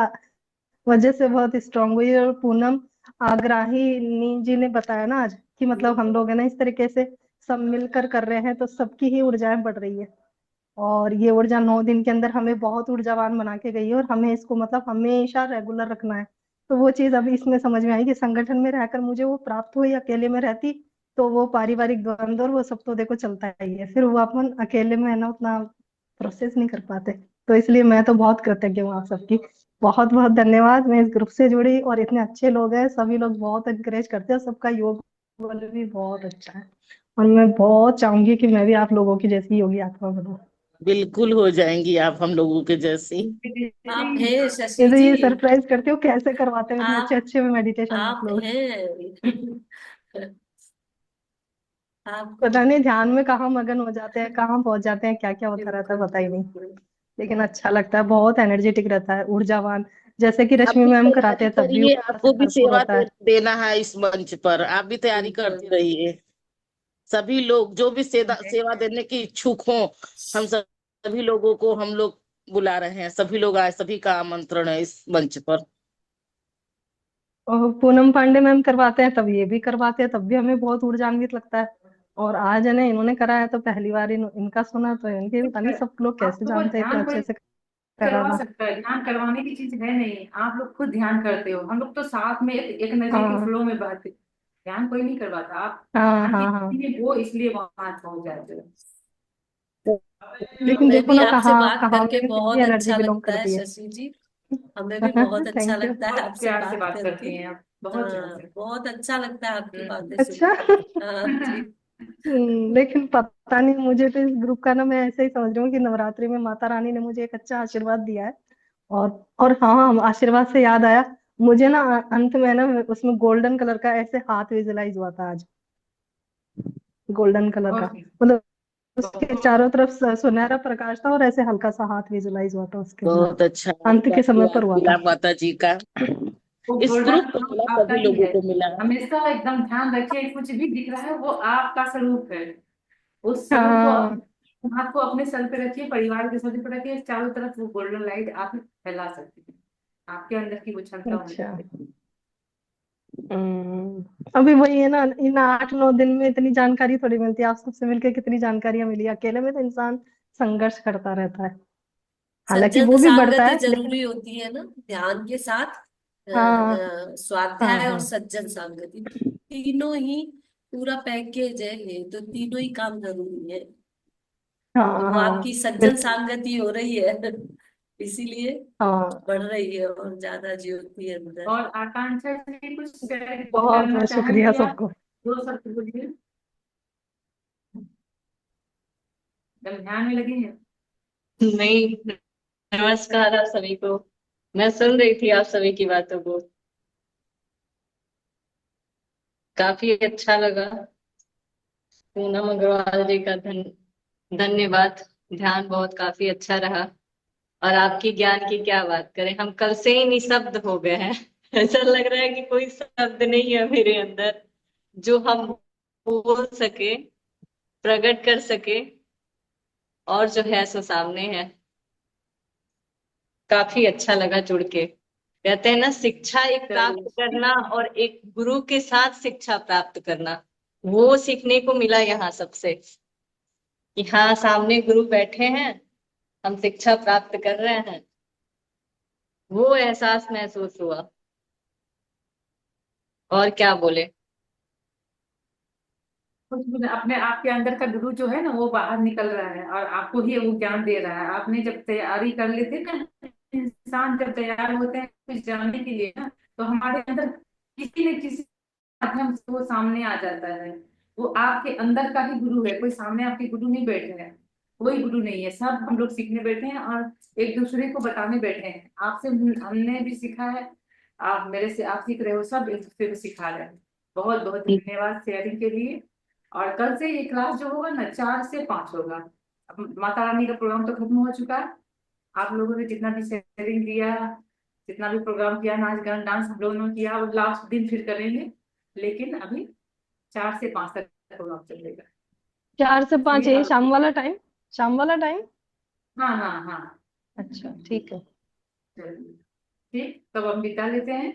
वजह से बहुत स्ट्रांग हुई। और पूनम आग्राही जी ने बताया ना आज कि मतलब हम लोग है ना इस तरीके से सब मिलकर कर रहे हैं तो सबकी ही ऊर्जाएं बढ़ रही है। और ये ऊर्जा 9 दिन के अंदर हमें बहुत ऊर्जावान बना के गई है और हमें इसको मतलब हमेशा रेगुलर रखना है। तो वो चीज अभी इसमें समझ में आई कि संगठन में रहकर मुझे वो प्राप्त हुई, अकेले में रहती तो वो पारिवारिक द्वंद्व और वो सब तो देखो चलता ही है, फिर वो अपन अकेले में है ना उतना प्रोसेस नहीं कर पाते। तो इसलिए मैं तो बहुत कृतज्ञ हूँ आप सबकी। बहुत बहुत धन्यवाद। मैं इस ग्रुप से जुड़ी और इतने अच्छे लोग हैं, सभी लोग बहुत एनकरेज करते हैं, सबका योग बल भी बहुत अच्छा है। और मैं बहुत चाहूंगी कि मैं भी आप लोगों की जैसी योगी आत्मा बनूं। बिल्कुल हो जाएंगी आप हम लोगों के जैसी। आप हैं ये शशि तो जी, ये सरप्राइज करते हो कैसे करवाते हो इतने अच्छे आप अच्छे मेडिटेशन आप आप लोग। हैं। आपको पता नहीं ध्यान में कहाँ मगन हो जाते हैं, कहाँ पहुंच जाते हैं, क्या क्या होता रहता है बिल्कुल पता ही नहीं। बिल्कुल। लेकिन अच्छा लगता है, बहुत एनर्जेटिक रहता है, ऊर्जावान। जैसे कि आप रश्मि भी मैम कराते तैयारी हैं तब भी करिए, ऊर्जा से आपको भी भरपूर सेवा होता है। देना है इस मंच पर। आप भी तैयारी बिल्कुल करते रहिए। सभी लोग जो भी सेवा देने की इच्छुक हों, हम सभी लोगों को हम लोग बुला रहे हैं। सभी लोग आए, सभी का आमंत्रण है इस मंच पर। और पूनम पांडे मैम करवाते हैं तब ये भी करवाते हैं तब भी हमें बहुत ऊर्जान्वित लगता है। और आज है ना इन्होंने कराया तो पहली बार इनका सुना तो इनके पता नहीं सब लोग कैसे आपको वो जानते हैं इतने ध्यान कोई अच्छे से करवा कराना। सकता है? ध्यान करवाने की चीज है नहीं, आप लोग खुद ध्यान करते हो। हम लोग तो साथ में एक एनर्जी के हाँ फ्लो में बहते। ध्यान कोई नहीं करवाता, आप हाँ ध्यान हाँ हाँ। की में वो इसलिए वहां पहुंच जाते हो। लेकिन हमें देखो भी ना आपसे कहाँ बात कहाँ करके में कितनी बहुत एनर्जी अच्छा बिलोंग लगता है करती है। शशि जी। हमें भी बहुत अच्छा थैंक यू। लगता है बहुत आपसे प्यार से बात बात करके। करती हैं आप, बहुत प्यार हाँ से। बहुत अच्छा लगता है आपकी बातें सुन अच्छा। के। हाँ जी। लेकिन पता नहीं मुझे तो इस ग्रुप का ना मैं ऐसे ही समझ रही हूँ कि नवरात्रि में माता रानी ने मुझे एक अच्छा आशीर्वाद दिया है। और हाँ, आशीर्वाद से याद आया मुझे ना अंत में ना उसमें गोल्डन कलर का ऐसे हाथ विजुलाइज हुआ था आज, गोल्डन कलर का। बहुत मतलब उसके चारों तरफ सुनहरा प्रकाश था और ऐसे हल्का सा हाथ विजुलाइज हुआ था उसके। हाँ, बहुत अच्छा, अंत के समय पर आशीर्वाद हुआ मिला था। माता जी का। वो इस गोल्डन ग्रुप को ग्रुप मिला, आपका सभी ही लोगों है। को मिला। हमेशा एकदम ध्यान रखिए, कुछ भी दिख रहा है वो आपका स्वरूप है। उस स्वरूप को हाँ। हाथ को अपने सर पे रखिए, परिवार के सर पे रखिए, चारों तरफ वो गोल्डन लाइट आप फैला सकते हैं। आपके अंदर की वो क्षमता होनी अच्छा। चाहिए। अभी वही है ना, इन 8-9 दिन में इतनी जानकारी थोड़ी मिलती है। आप सबसे मिलकर कितनी जानकारियां मिली, अकेले में तो इंसान संघर्ष करता रहता है। हालांकि सज्जन वो भी बढ़ता सांगति है लेकिन। जरूरी होती है ना, ध्यान के साथ हाँ हाँ स्वाध्याय और हाँ सज्जन सांगति, तीनों ही पूरा पैकेज है ये, तो तीनों ही काम जरूरी है। और हाँ वो आपकी हाँ सज्जन बिल्कुल। सांगति हो रही है इसीलिए हाँ, बढ़ रही है और ज्यादा ज्योति है अंदर। और आकांक्षा जी कुछ शेयर बहुत करना बहुत शुक्रिया चाहेंगी आप? सबको। दो शब्द बोलिए। एकदम ध्यान में लगी है। नहीं, नमस्कार आप सभी को। मैं सुन रही थी आप सभी की बातों को, काफी अच्छा लगा। पूनम अग्रवाल जी का धन्यवाद। ध्यान बहुत काफी अच्छा रहा। और आपकी ज्ञान की क्या बात करें, हम कल से ही निशब्द हो गए हैं। ऐसा लग रहा है कि कोई शब्द नहीं है मेरे अंदर जो हम बोल सके, प्रकट कर सके, और जो है सो सामने है। काफी अच्छा लगा जुड़ के। कहते हैं ना, शिक्षा एक प्राप्त चलिए, करना और एक गुरु के साथ शिक्षा प्राप्त करना, वो सीखने को मिला यहाँ सबसे। कि हाँ, सामने गुरु बैठे हैं, हम शिक्षा प्राप्त कर रहे हैं, वो एहसास महसूस हुआ। और क्या बोले। कुछ भी अपने आपके अंदर का गुरु जो है ना वो बाहर निकल रहा है और आपको ही वो ज्ञान दे रहा है। आपने जब तैयारी कर लेते ना, इंसान जब तैयार होते हैं कुछ जानने के लिए ना, तो हमारे अंदर किसी न किसी माध्यम से वो सामने आ जाता है। वो आपके अंदर का ही गुरु है, कोई सामने आपके गुरु नहीं बैठे हैं। कोई गुरु नहीं है, सब हम लोग सीखने बैठे हैं और एक दूसरे को बताने बैठे हैं। आपसे हमने भी सीखा है, आप मेरे से आप सीख रहे हो, सब एक दूसरे को सिखा रहे हैं। बहुत बहुत धन्यवाद शेयरिंग के लिए। और कल से ये क्लास जो होगा ना 4 से 5 होगा। अब माता रानी का प्रोग्राम तो खत्म हो चुका है। आप लोगों ने जितना भी शेयरिंग दिया, जितना भी प्रोग्राम किया, नाच गान डांस हम लोगों ने किया, वो लास्ट दिन फिर करेंगे। लेकिन अभी 4 से 5 तक प्रोग्राम चलेगा। 4 से 5 इसलिए है अब शाम वाला टाइम? शाम वाला टाइम? हाँ हाँ हाँ, अच्छा ठीक है। चलिए ठीक, तब हम बिता लेते हैं।